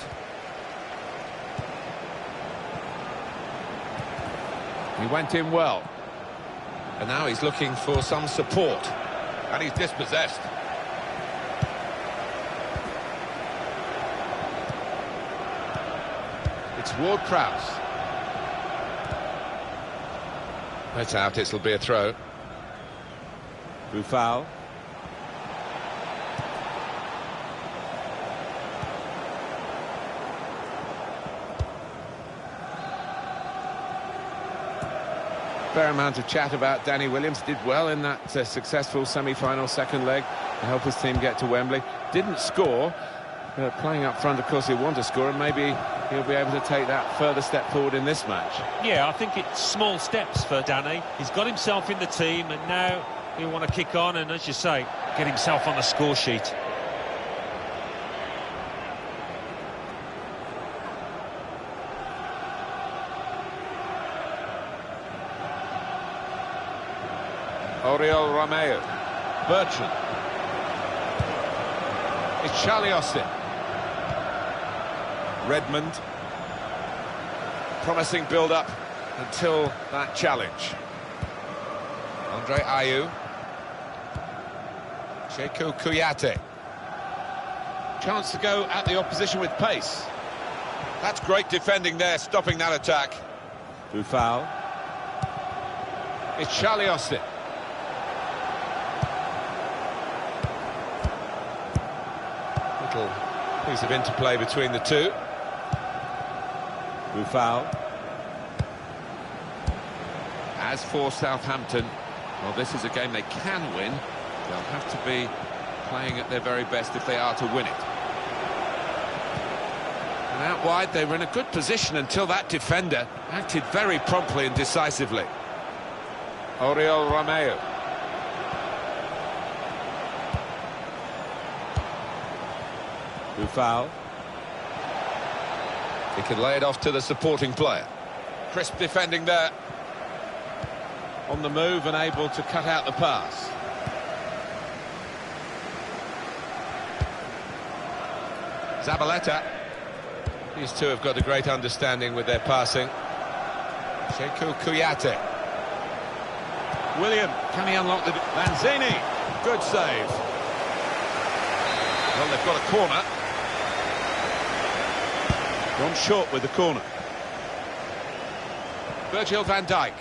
Speaker 2: He went in well. And now he's looking for some support. And he's dispossessed. It's Ward-Prowse. That's out, it'll be a throw. Foul. Fair amount of chat about Danny Williams. Did well in that successful semi-final second leg to help his team get to Wembley. Didn't score. Playing up front, of course, he'll want to score, and maybe he'll be able to take that further step forward in this match.
Speaker 3: Yeah, I think it's small steps for Danny. He's got himself in the team, and now he'll want to kick on and, as you say, get himself on the score sheet.
Speaker 2: Oriol Romeu. Bertrand. It's Charlie Austin. Redmond. Promising build-up until that challenge. Andre Ayew. Sheku Kouyaté. Chance to go at the opposition with pace. That's great defending there, stopping that attack. Foul. It's Charlie Austin. Little piece of interplay between the two. Foul. As for Southampton, well, this is a game they can win. They'll have to be playing at their very best if they are to win it. And out wide, they were in a good position until that defender acted very promptly and decisively. Oriol Romeu. Foul. He can lay it off to the supporting player. Crisp defending there. On the move and able to cut out the pass. Zabaleta. These two have got a great understanding with their passing. Sheku Kouyaté. William, can he unlock the... Lanzini. Good save. Well, they've got a corner. Gone short with the corner. Virgil van Dijk.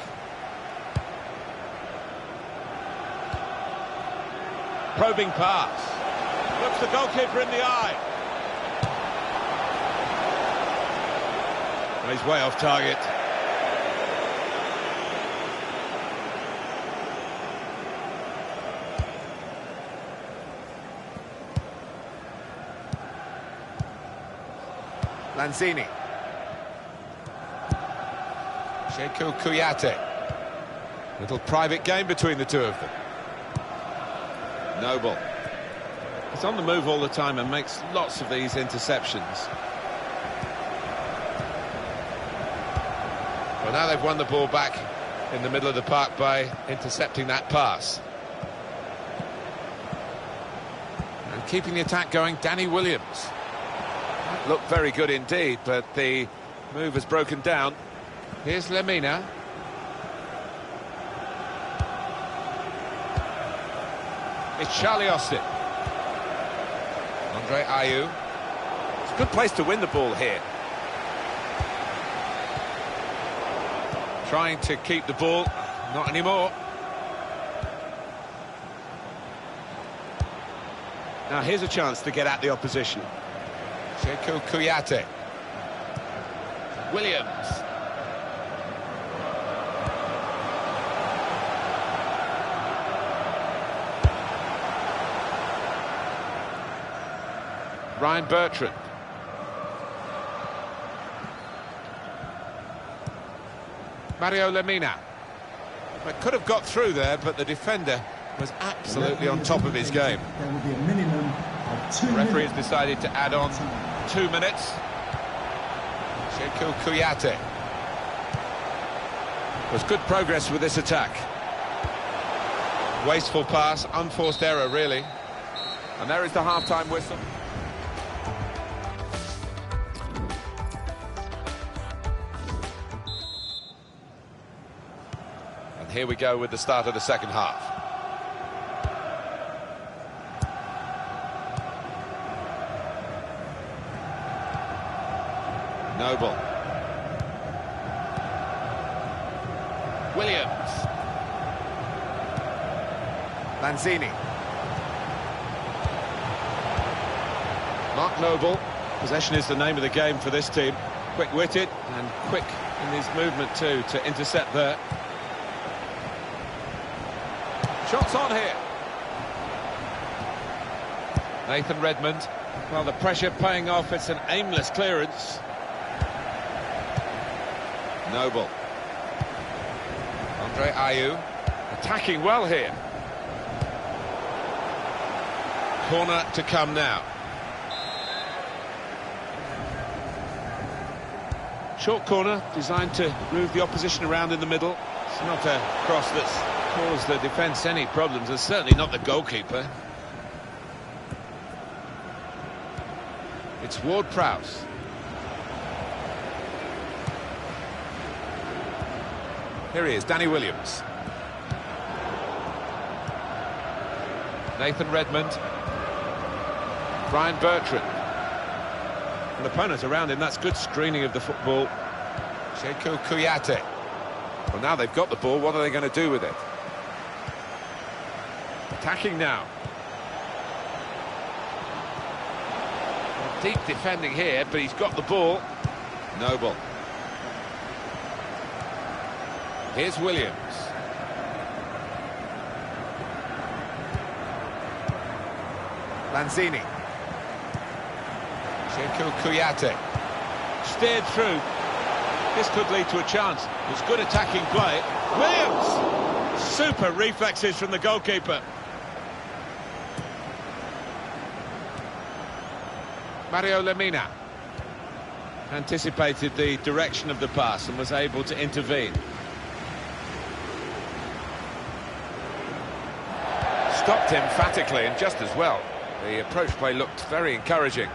Speaker 2: Probing pass. Looks the goalkeeper in the eye. Well, he's way off target. Lanzini. Sheku Kouyaté. Little private game between the two of them. Noble. He's on the move all the time and makes lots of these interceptions. Well, now they've won the ball back in the middle of the park by intercepting that pass. And keeping the attack going, Danny Williams. That looked very good indeed, but the move has broken down. Here's Lemina. It's Charlie Austin. Andre Ayew. It's a good place to win the ball here. Trying to keep the ball. Not anymore. Now here's a chance to get at the opposition. Sekou Kouyaté. Williams. Ryan Bertrand. Mario Lemina. It could have got through there, but the defender was absolutely on top of his game.
Speaker 8: There will be a minimum of 2
Speaker 2: The referee has
Speaker 8: minutes.
Speaker 2: decided to add on 2 minutes. Sekou Kouyaté. There's good progress with this attack. Wasteful pass, unforced error really. And there is the half-time whistle. And here we go with the start of the second half. Noble. Williams. Lanzini. Mark Noble. Possession is the name of the game for this team. Quick-witted and quick in his movement too to intercept there. Shots on here. Nathan Redmond. Well, the pressure paying off. It's an aimless clearance. Noble. Andre Ayew. Attacking well here. Corner to come now. Short corner designed to move the opposition around in the middle. It's not a cross that's caused the defence any problems, and certainly not the goalkeeper. It's Ward-Prowse. Here he is, Danny Williams. Nathan Redmond. Ryan Bertrand. An opponent around him, that's good screening of the football. Sekou Kouyaté. Well, now they've got the ball, what are they going to do with it? Attacking now. Well, deep defending here, but he's got the ball. Noble. Here's Williams. Lanzini. Sekou Kouyaté. Steered through. This could lead to a chance. It's good attacking play. Williams! Super reflexes from the goalkeeper. Mario Lemina anticipated the direction of the pass and was able to intervene. Stopped emphatically and just as well. The approach play looked very encouraging.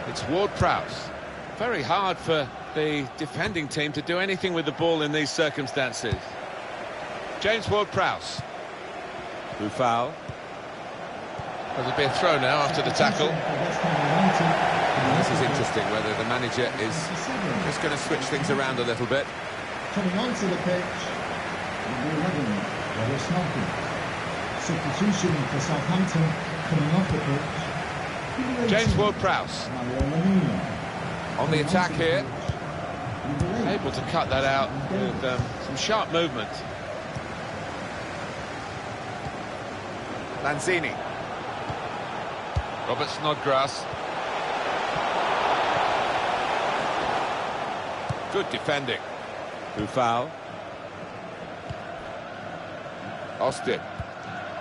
Speaker 2: It's Ward-Prowse. Very hard for the defending team to do anything with the ball in these circumstances. James Ward-Prowse. Foul. There'll be a throw now after the tackle. And this is interesting, whether the manager is just going to switch things around a little bit.
Speaker 8: Coming onto the pitch, number 11, Lewis Malcolm. Substitution for Southampton, coming off the pitch.
Speaker 2: James Ward-Prowse. On the attack here. Able to cut that out with some sharp movement. Lanzini. Robert Snodgrass. Good defending. Foul. Austin.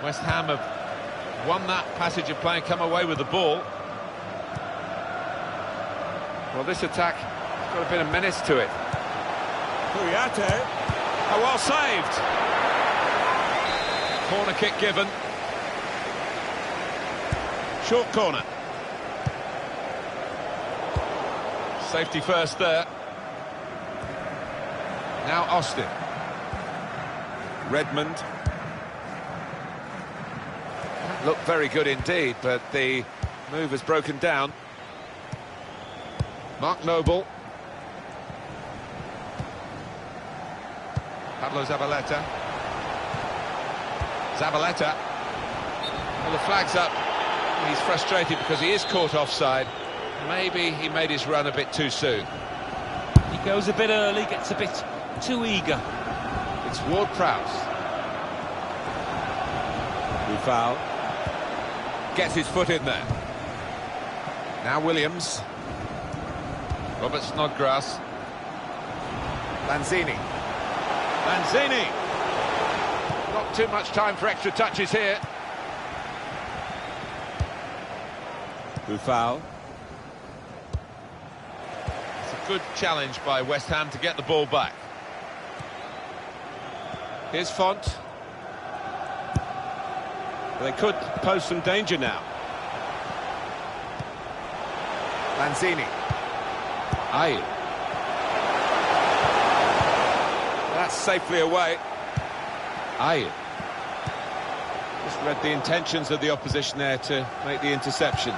Speaker 2: West Ham have won that passage of play and come away with the ball. Well, this attack has got a bit of menace to it. Kouyaté. Oh, well saved. Corner kick given. short corner. Safety first there. Now Austin. Redmond. Looked very good indeed, but the move has broken down. Mark Noble. Pablo Zabaleta. Zabaleta. Well, the flag's up. He's frustrated because he is caught offside. Maybe he made his run a bit too soon.
Speaker 3: He goes a bit early, gets a bit too eager.
Speaker 2: It's Ward-Prowse. Foul. Gets his foot in there. Now Williams. Robert Snodgrass. Lanzini. Lanzini! Not too much time for extra touches here. Foul. It's a good challenge by West Ham to get the ball back. Here's Font. They could pose some danger now. Lanzini. Aye. That's safely away. Aye. Just read the intentions of the opposition there to make the interception.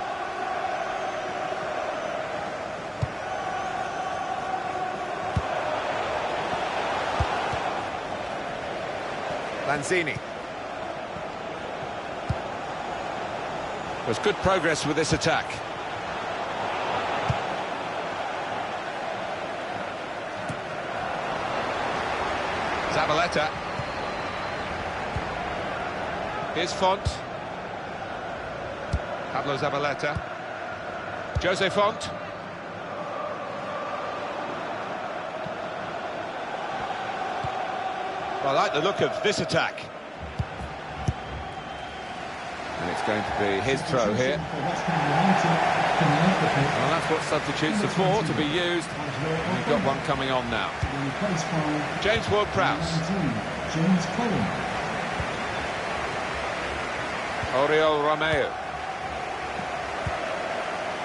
Speaker 2: Lanzini. There's good progress with this attack. Zabaleta. Here's Font. Pablo Zabaleta. Jose Font. Well, I like the look of this attack. And it's going to be his throw here. Well, that's what substitutes are for, to be used. And we've got one coming on now. James Ward-Prowse.
Speaker 8: James Cullen.
Speaker 2: Oriol Romeu.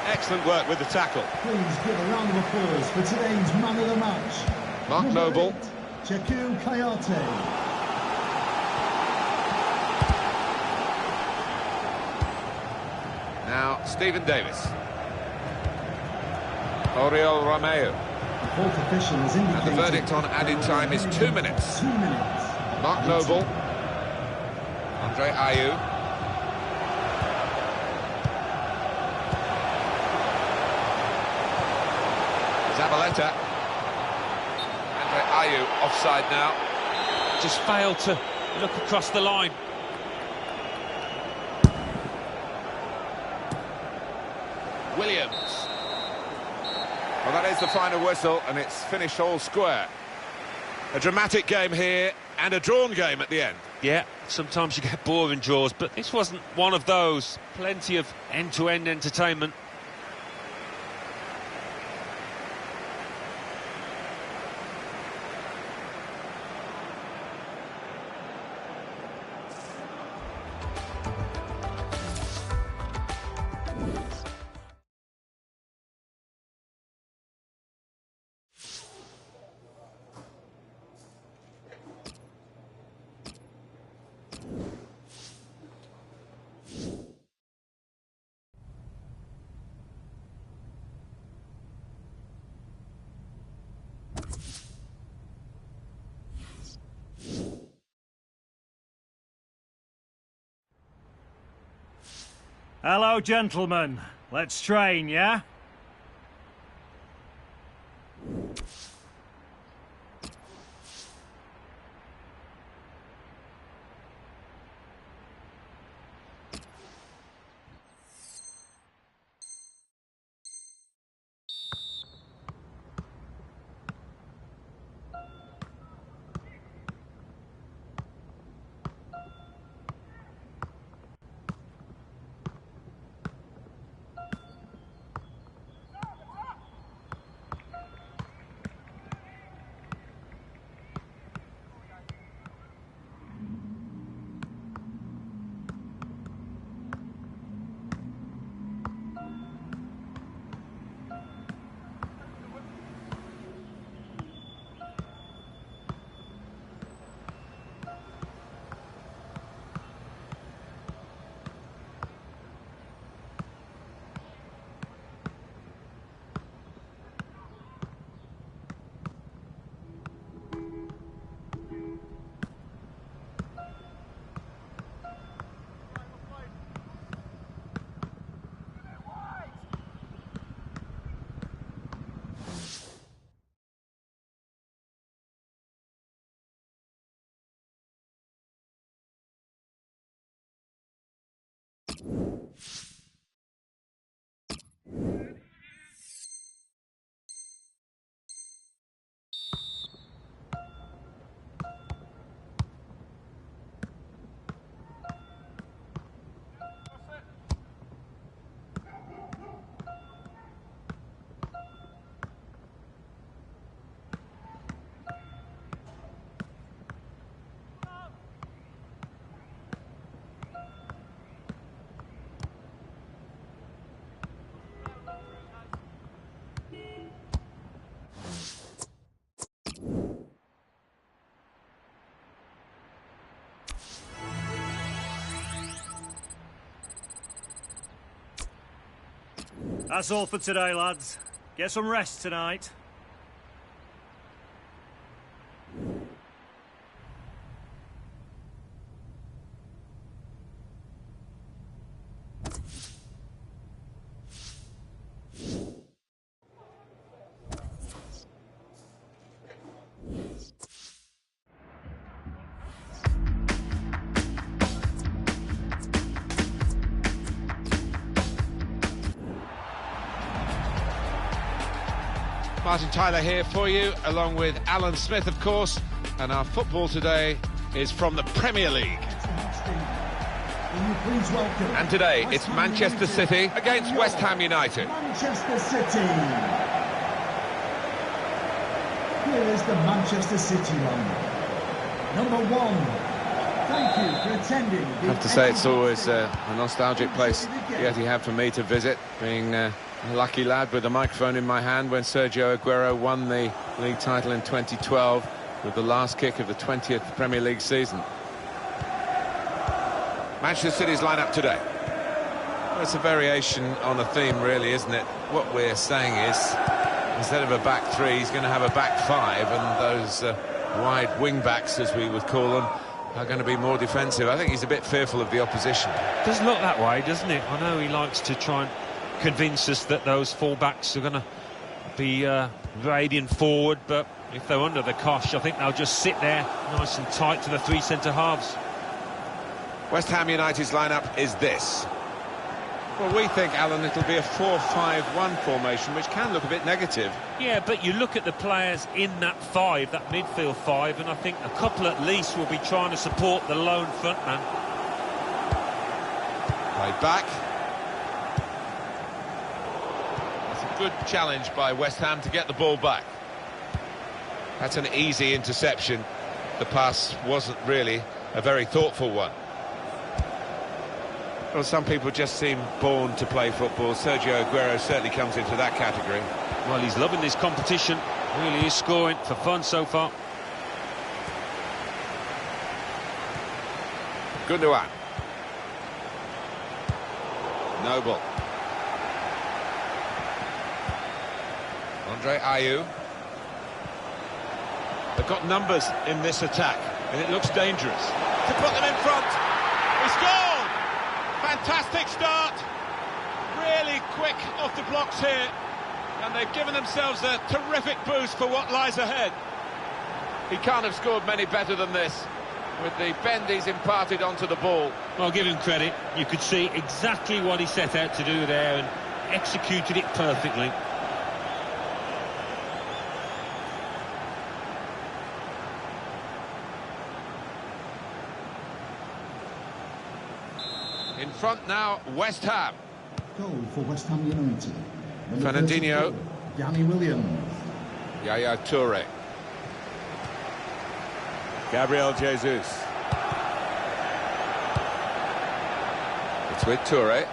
Speaker 2: Excellent work with the tackle.
Speaker 8: Please give a round of applause for today's man of the match.
Speaker 2: Mark Noble.
Speaker 8: Chekou Kayate.
Speaker 2: Now, Stephen Davis. Oriol Romeu.
Speaker 8: The fourth official has indicated...
Speaker 2: And the verdict on added time is 2 minutes.
Speaker 8: 2 minutes.
Speaker 2: Mark Noble. Andre Ayew. Zabaleta. Andre Ayew offside now.
Speaker 3: Just failed to look across the line.
Speaker 2: Williams. Well, that is the final whistle, and it's finished all square. A dramatic game here, and a drawn game at the end.
Speaker 3: Yeah, sometimes you get boring draws, but this wasn't one of those. Plenty of end-to-end entertainment.
Speaker 7: Hello, gentlemen. Let's train, yeah? That's all for today, lads. Get some rest tonight.
Speaker 2: Martin Tyler here for you, along with Alan Smith, of course, and our football today is from the Premier League. And today it's Manchester City against West Ham United.
Speaker 8: Manchester City. Here is the Manchester City line. Number 1. Thank you for attending.
Speaker 2: I have to say it's always a nostalgic place, the Etihad, for me to visit, being a lucky lad with a microphone in my hand when Sergio Aguero won the league title in 2012 with the last kick of the 20th Premier League season. Manchester City's lineup today. Well, it's a variation on a theme, really, isn't it? What we're saying is, instead of a back three, he's going to have a back five, and those wide wing backs, as we would call them, are going to be more defensive. I think he's a bit fearful of the opposition.
Speaker 3: It does look that way, doesn't it? I know he likes to try and convince us that those full-backs are going to be radiant forward, but if they're under the cosh, I think they'll just sit there nice and tight to the three centre-halves.
Speaker 2: West Ham United's lineup is this. Well, we think, Alan, it'll be a 4-5-1 formation, which can look a bit negative.
Speaker 3: Yeah, but you look at the players in that five, that midfield five, and I think a couple at least will be trying to support the lone frontman.
Speaker 2: Played back. It's a good challenge by West Ham to get the ball back. That's an easy interception. The pass wasn't really a very thoughtful one. Well, some people just seem born to play football. Sergio Aguero certainly comes into that category.
Speaker 3: Well, he's loving this competition. Really is scoring for fun so far.
Speaker 2: Gundogan. Noble. Andre Ayew. They've got numbers in this attack, and it looks dangerous. To put them in front. He scored! Fantastic start. Really quick off the blocks here, and they've given themselves a terrific boost for what lies ahead. He can't have scored many better than this, with the bend he's imparted onto the ball.
Speaker 3: Well, give him credit. You could see exactly what he set out to do there and executed it perfectly.
Speaker 2: In front now, West Ham.
Speaker 8: Goal for West Ham United.
Speaker 2: Fernandinho.
Speaker 8: Danny Williams.
Speaker 2: Yaya Toure. Gabriel Jesus. It's with Toure.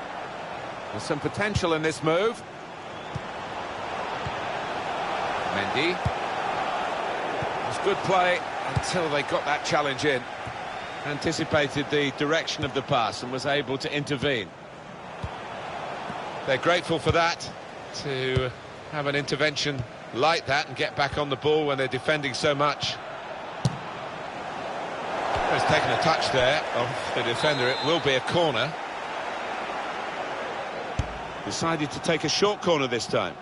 Speaker 2: There's some potential in this move. Mendy. It was good play until they got that challenge in. Anticipated the direction of the pass and was able to intervene. They're grateful for that, to have an intervention like that and get back on the ball when they're defending so much. He's taken a touch there off the defender. It will be a corner. Decided to take a short corner this time.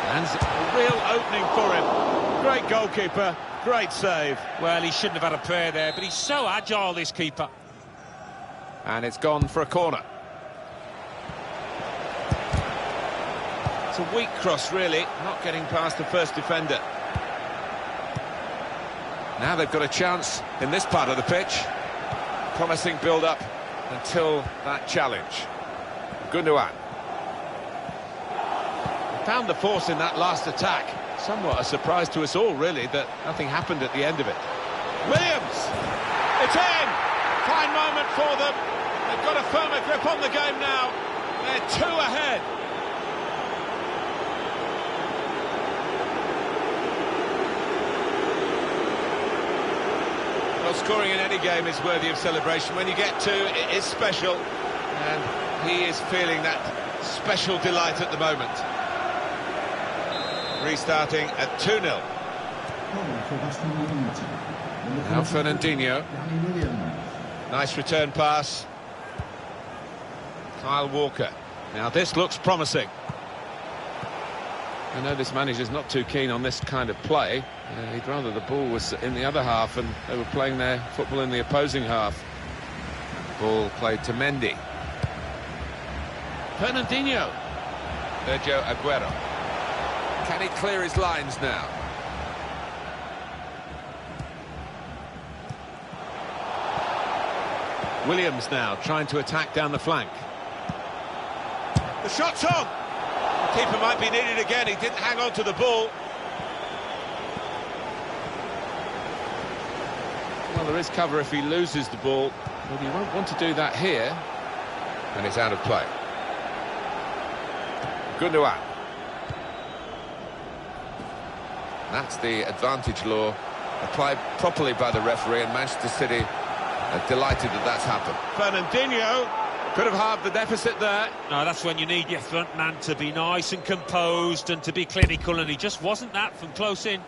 Speaker 2: And a real opening for him. Great goalkeeper. Great save.
Speaker 3: Well, he shouldn't have had a prayer there, but he's so agile, this keeper.
Speaker 2: And it's gone for a corner. It's a weak cross, really, not getting past the first defender. Now they've got a chance in this part of the pitch. Promising build-up until that challenge. Gundogan. Found the force in that last attack. Somewhat a surprise to us all, really, that nothing happened at the end of it. Williams! It's in! Fine moment for them. They've got a firmer grip on the game now. They're 2 ahead. Well, scoring in any game is worthy of celebration. When you get 2, it is special. And he is feeling that special delight at the moment. Restarting at 2-0. Now Fernandinho. Nice return pass. Kyle Walker. Now this looks promising. I know this manager's not too keen on this kind of play. He'd rather the ball was in the other half and they were playing their football in the opposing half. Ball played to Mendy. Fernandinho. Sergio Aguero. Can he clear his lines now? Williams now trying to attack down the flank. The shot's on! The keeper might be needed again, he didn't hang on to the ball. Well, there is cover if he loses the ball, but you won't want to do that here. And it's out of play. Gundogan. That's the advantage law applied properly by the referee, and Manchester City are delighted that that's happened. Fernandinho could have halved the deficit there.
Speaker 3: No, that's when you need your front man to be nice and composed and to be clinical, and he just wasn't that from close in.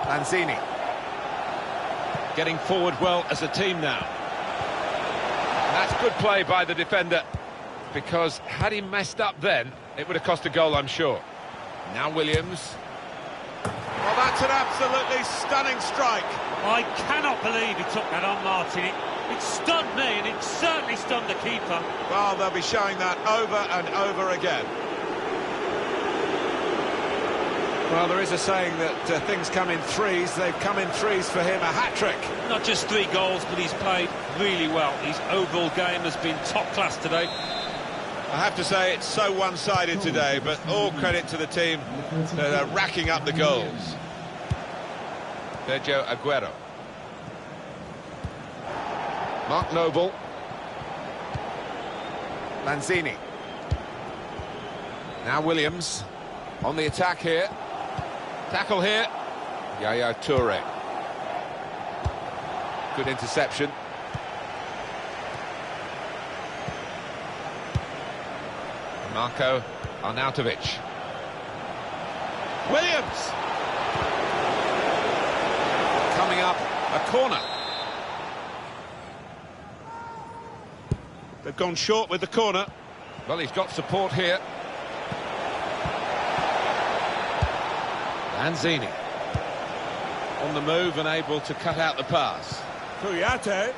Speaker 2: Lanzini. Getting forward well as a team now. And that's good play by the defender, because had he messed up then, it would have cost a goal, I'm sure. Now Williams. Well, that's an absolutely stunning strike.
Speaker 3: I cannot believe he took that on, Martin. It stunned me, and it certainly stunned the keeper.
Speaker 2: Well, they'll be showing that over and over again. Well, there is a saying that things come in threes. They've come in threes for him, a hat-trick.
Speaker 3: Not just 3 goals, but he's played really well. His overall game has been top class today.
Speaker 2: I have to say it's so one-sided today, but all credit to the team that are racking up the goals. Sergio Aguero. Mark Noble. Lanzini. Now Williams on the attack here. Tackle here. Yaya Toure. Good interception. Marco Arnautovic. Williams! Coming up, a corner. They've gone short with the corner. Well, he's got support here. Lanzini. On the move and able to cut out the pass. Kouyaté.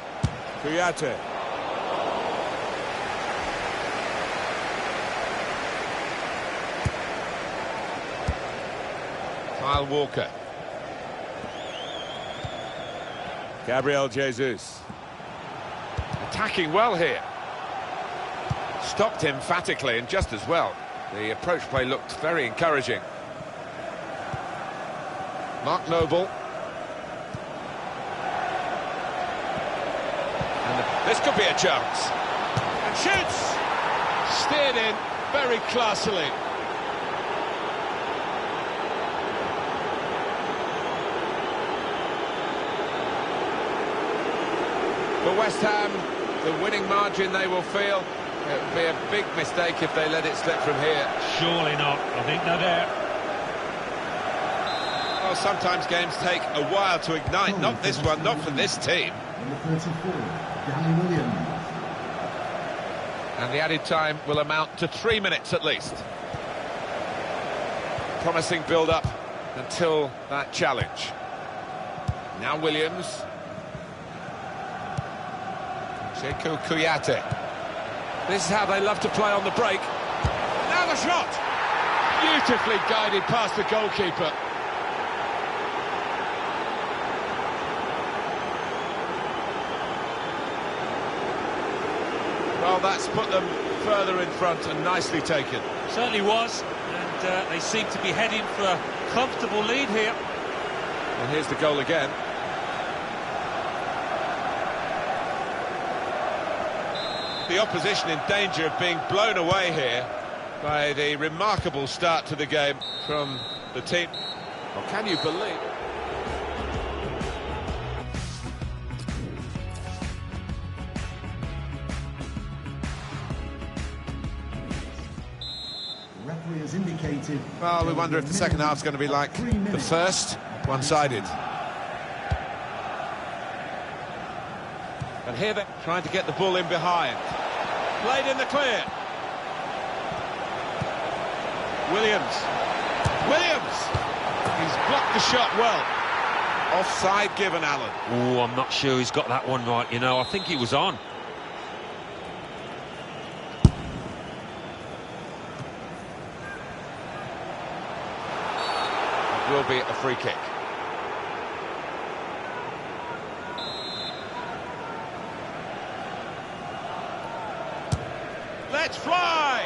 Speaker 2: Kyle Walker. Gabriel Jesus. Attacking well here. Stopped emphatically and just as well. The approach play looked very encouraging. Mark Noble. And this could be a chance. And shoots! Steered in very classily. For West Ham, the winning margin they will feel. It would be a big mistake if they let it slip from here.
Speaker 3: Surely not. I think they're there.
Speaker 2: Well, sometimes games take a while to ignite. Not this one, not for this team.
Speaker 8: Number 34, Danny Williams.
Speaker 2: And the added time will amount to 3 minutes at least. Promising build-up until that challenge. Now Williams. Sekou Kouyaté. This is how they love to play on the break. Now the shot! Beautifully guided past the goalkeeper. Well, that's put them further in front and nicely taken.
Speaker 3: Certainly was, and they seem to be heading for a comfortable lead here.
Speaker 2: And here's the goal again. The opposition in danger of being blown away here by the remarkable start to the game from the team. Well, can you believe?
Speaker 8: referee has indicated.
Speaker 2: Well, we wonder if the second half's going to be like the first, one-sided. And here they're trying to get the ball in behind. Played in the clear. Williams. He's blocked the shot well. Offside given, Alan.
Speaker 3: Oh, I'm not sure he's got that one right, you know. I think he was on.
Speaker 2: It will be a free kick. Let's fly!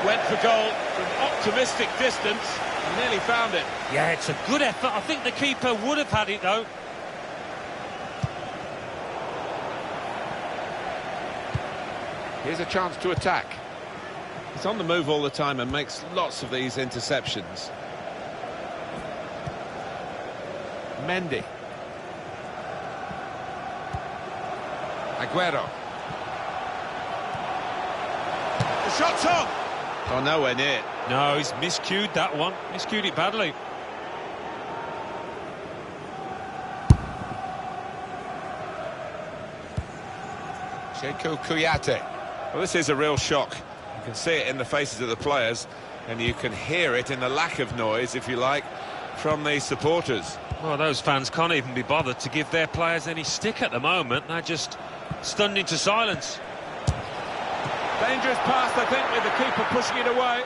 Speaker 2: Went for goal from optimistic distance and nearly found it.
Speaker 3: Yeah, it's a good effort. I think the keeper would have had it, though.
Speaker 2: Here's a chance to attack. He's on the move all the time and makes lots of these interceptions. Mendy. Aguero. The shot's on! Oh, nowhere near.
Speaker 3: No, he's miscued that one. Miscued it badly.
Speaker 2: Checo Kouyaté. Well, this is a real shock. You can see it in the faces of the players, and you can hear it in the lack of noise, if you like, from the supporters.
Speaker 3: Well, those fans can't even be bothered to give their players any stick at the moment. They're just stunned into silence.
Speaker 2: Dangerous pass, I think, with the keeper pushing it away.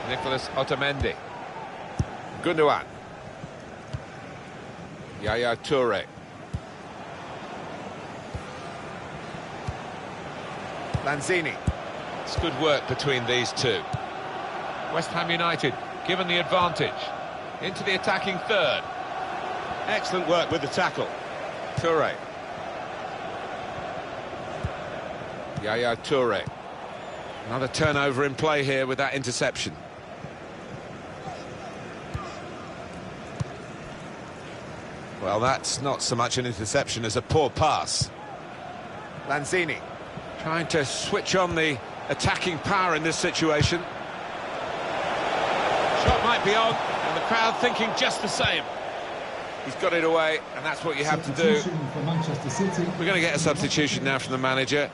Speaker 2: Nicolas Otamendi. Gundogan. Yaya Toure. Lanzini. It's good work between these two. West Ham United given the advantage. Into the attacking third. Excellent work with the tackle. Toure. Yaya Toure. Another turnover in play here with that interception. Well, that's not so much an interception as a poor pass. Lanzini trying to switch on the attacking power in this situation. Shot might be on, and the crowd thinking just the same. He's got it away, and that's what you have to do. We're going to get a substitution now from the manager.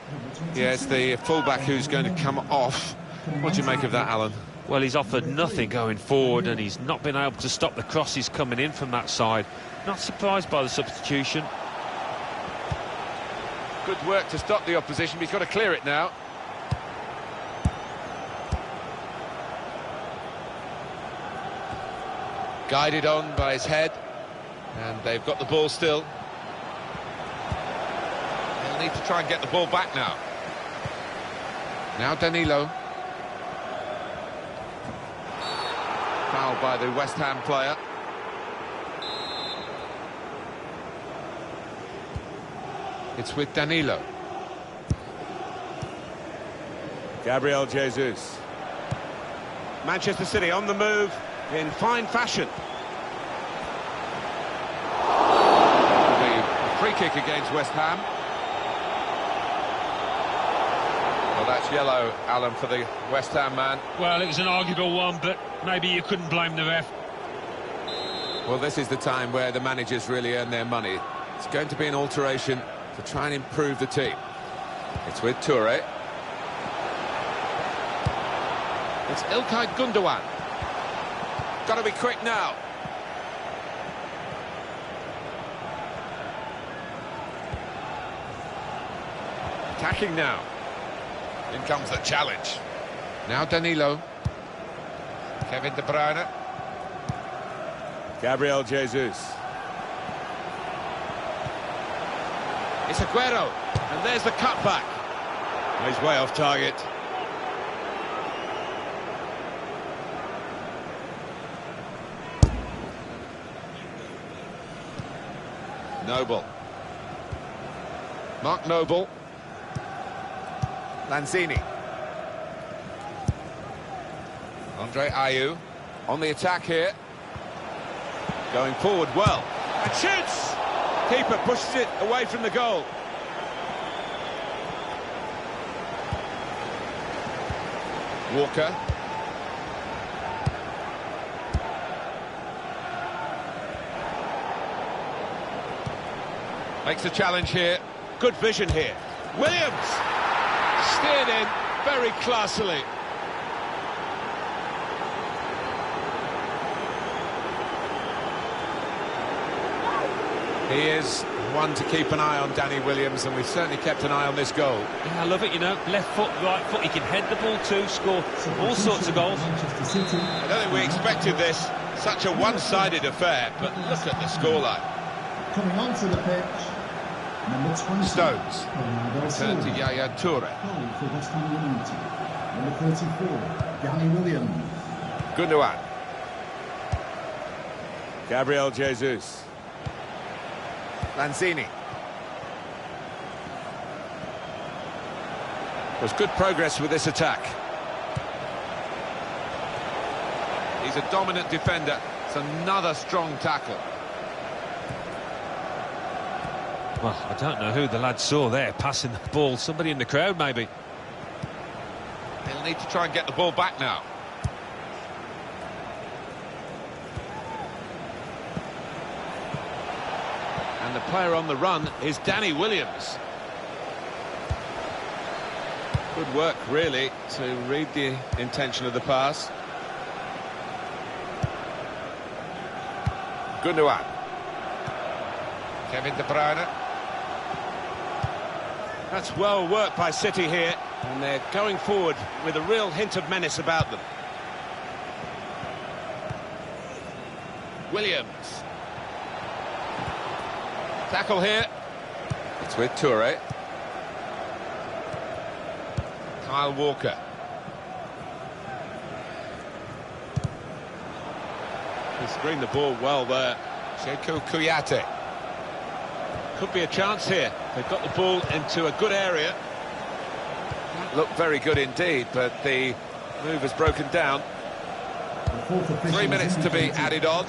Speaker 2: Yeah, it's the fullback who's going to come off. What do you make of that, Alan?
Speaker 3: Well, he's offered nothing going forward, and he's not been able to stop the crosses coming in from that side. Not surprised by the substitution.
Speaker 2: Good work to stop the opposition, but he's got to clear it now. Guided on by his head, and they've got the ball still. They'll need to try and get the ball back now. Now Danilo. Foul by the West Ham player. It's with Danilo. Gabriel Jesus. Manchester City on the move in fine fashion. The free kick against West Ham. Well, that's yellow, Alan, for the West Ham man.
Speaker 3: Well, it was an arguable one, but maybe you couldn't blame the ref.
Speaker 2: Well, this is the time where the managers really earn their money. It's going to be an alteration to try and improve the team. It's with Toure. It's İlkay Gundogan. Got to be quick now. Attacking now. In comes the challenge. Now Danilo. Kevin De Bruyne. Gabriel Jesus. It's Aguero, and there's the cutback. He's way off target. Noble. Mark Noble. Lanzini. Andre Ayew on the attack here. Going forward well. And shoots! Keeper pushes it away from the goal. Walker. Makes a challenge here. Good vision here. Williams! Steered in very classily. He is one to keep an eye on, Danny Williams, and we've certainly kept an eye on this goal.
Speaker 3: Yeah, I love it, you know. Left foot, right foot, he can head the ball too, score all sorts of goals.
Speaker 2: I don't think we expected this, such a one-sided affair, but look at the scoreline.
Speaker 8: Coming onto the pitch, number 20.
Speaker 2: Stones. Return to Yaya Toure.
Speaker 8: Goal for West Ham United. Number 34, Danny Williams.
Speaker 2: Gundogan. Gabriel Jesus. Lanzini. There's good progress with this attack. He's a dominant defender. It's another strong tackle.
Speaker 3: Well, I don't know who the lad saw there passing the ball. Somebody in the crowd, maybe.
Speaker 2: They'll need to try and get the ball back now. And the player on the run is Danny Williams. Good work, really, to read the intention of the pass. Gundogan. Kevin De Bruyne. That's well worked by City here, and they're going forward with a real hint of menace about them. Williams. Tackle here. It's with Toure. Kyle Walker. He screened the ball well there. Sekou Kouyaté. Could be a chance here. They've got the ball into a good area. Looked very good indeed, but the move has broken down. 3 minutes to be added on.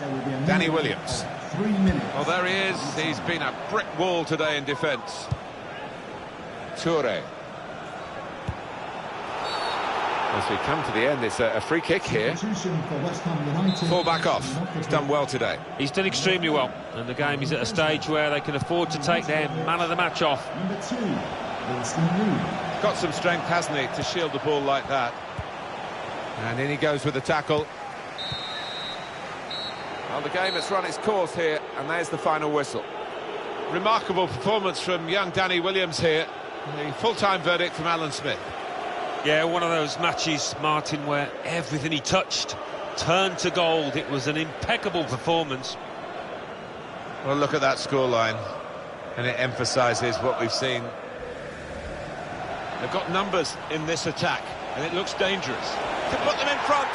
Speaker 2: Danny Williams.
Speaker 8: 3 minutes.
Speaker 2: Well, there he is. He's been a brick wall today in defence. Toure. As we come to the end, it's a free kick here. Full back off. He's done well today.
Speaker 3: He's done extremely well, and the game is at a stage where they can afford to take their man of the match off.
Speaker 8: Number 2, Wilson Reed.
Speaker 2: Got some strength, hasn't he, to shield the ball like that. And in he goes with the tackle. Well, the game has run its course here, and there's the final whistle. Remarkable performance from young Danny Williams here. The full-time verdict from Alan Smith.
Speaker 3: Yeah, one of those matches, Martin, where everything he touched turned to gold. It was an impeccable performance.
Speaker 2: Well, look at that scoreline, and it emphasises what we've seen. They've got numbers in this attack, and it looks dangerous. To put them in front.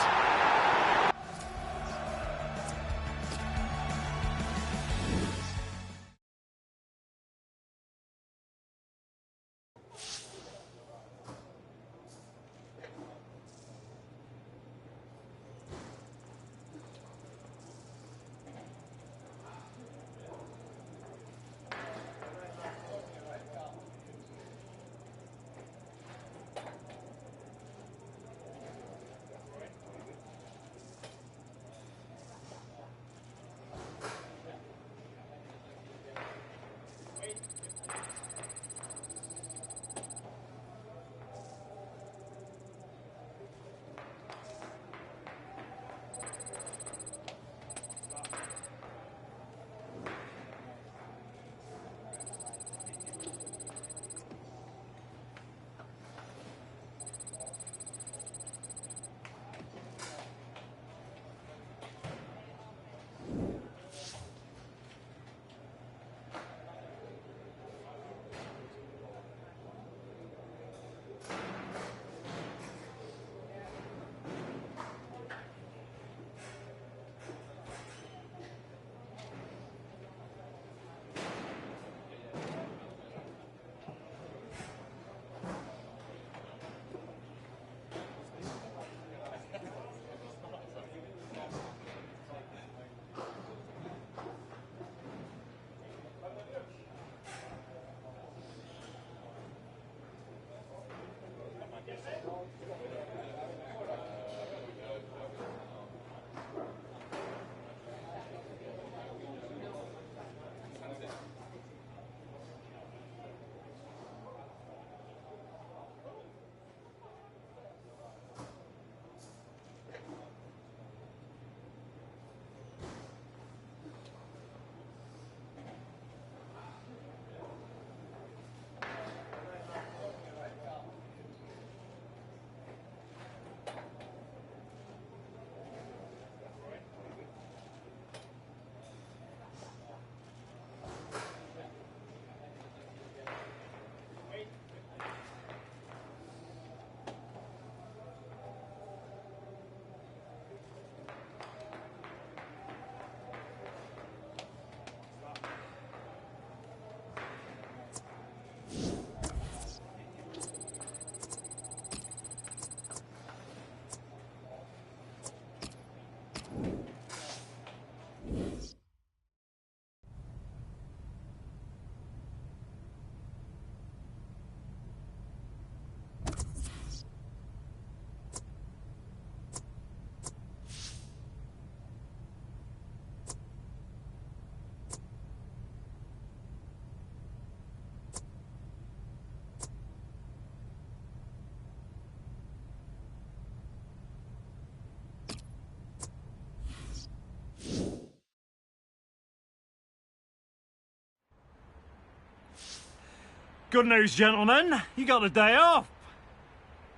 Speaker 7: Good news, gentlemen. You got the day off.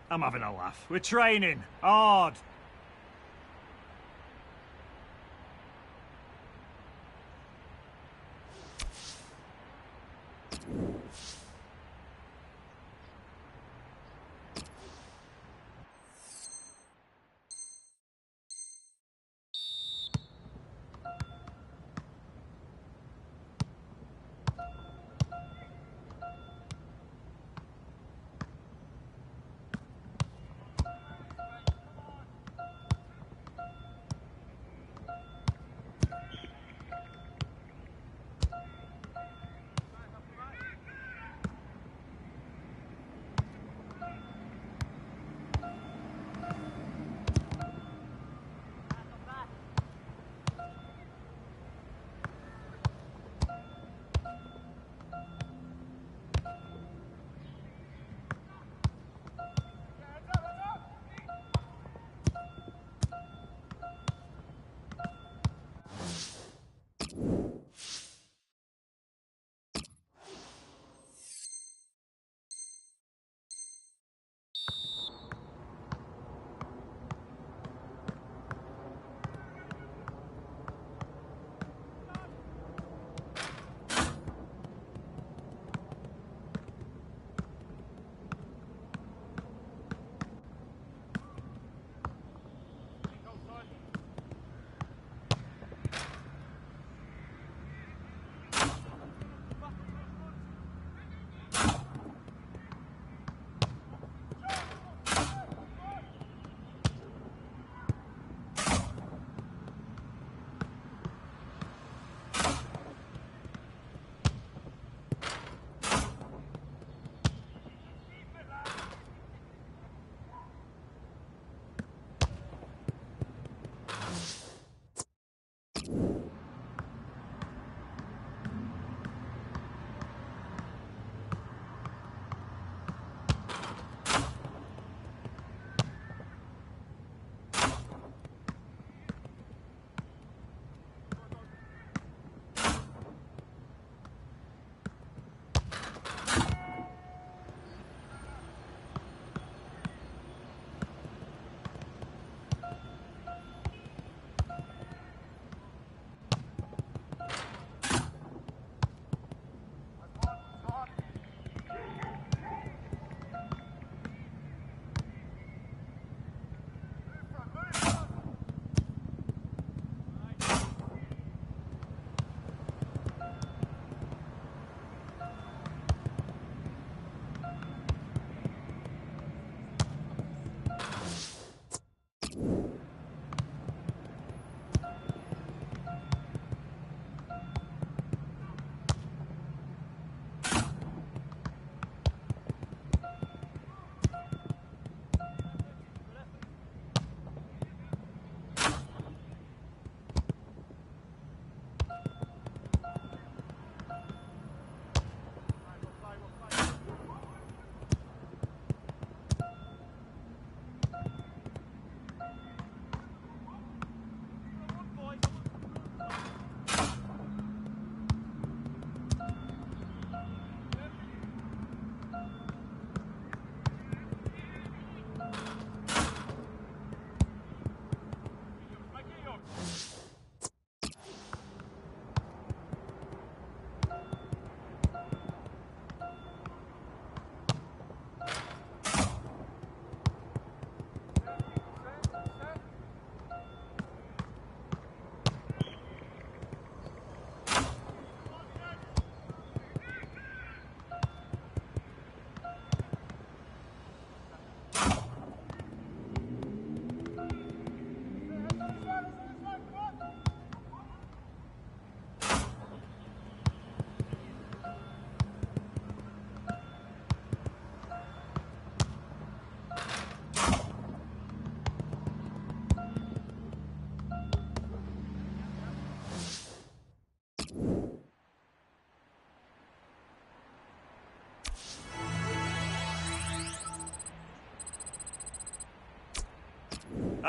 Speaker 7: I'm having a laugh. We're training hard.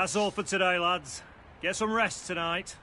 Speaker 7: That's all for today, lads. Get some rest tonight.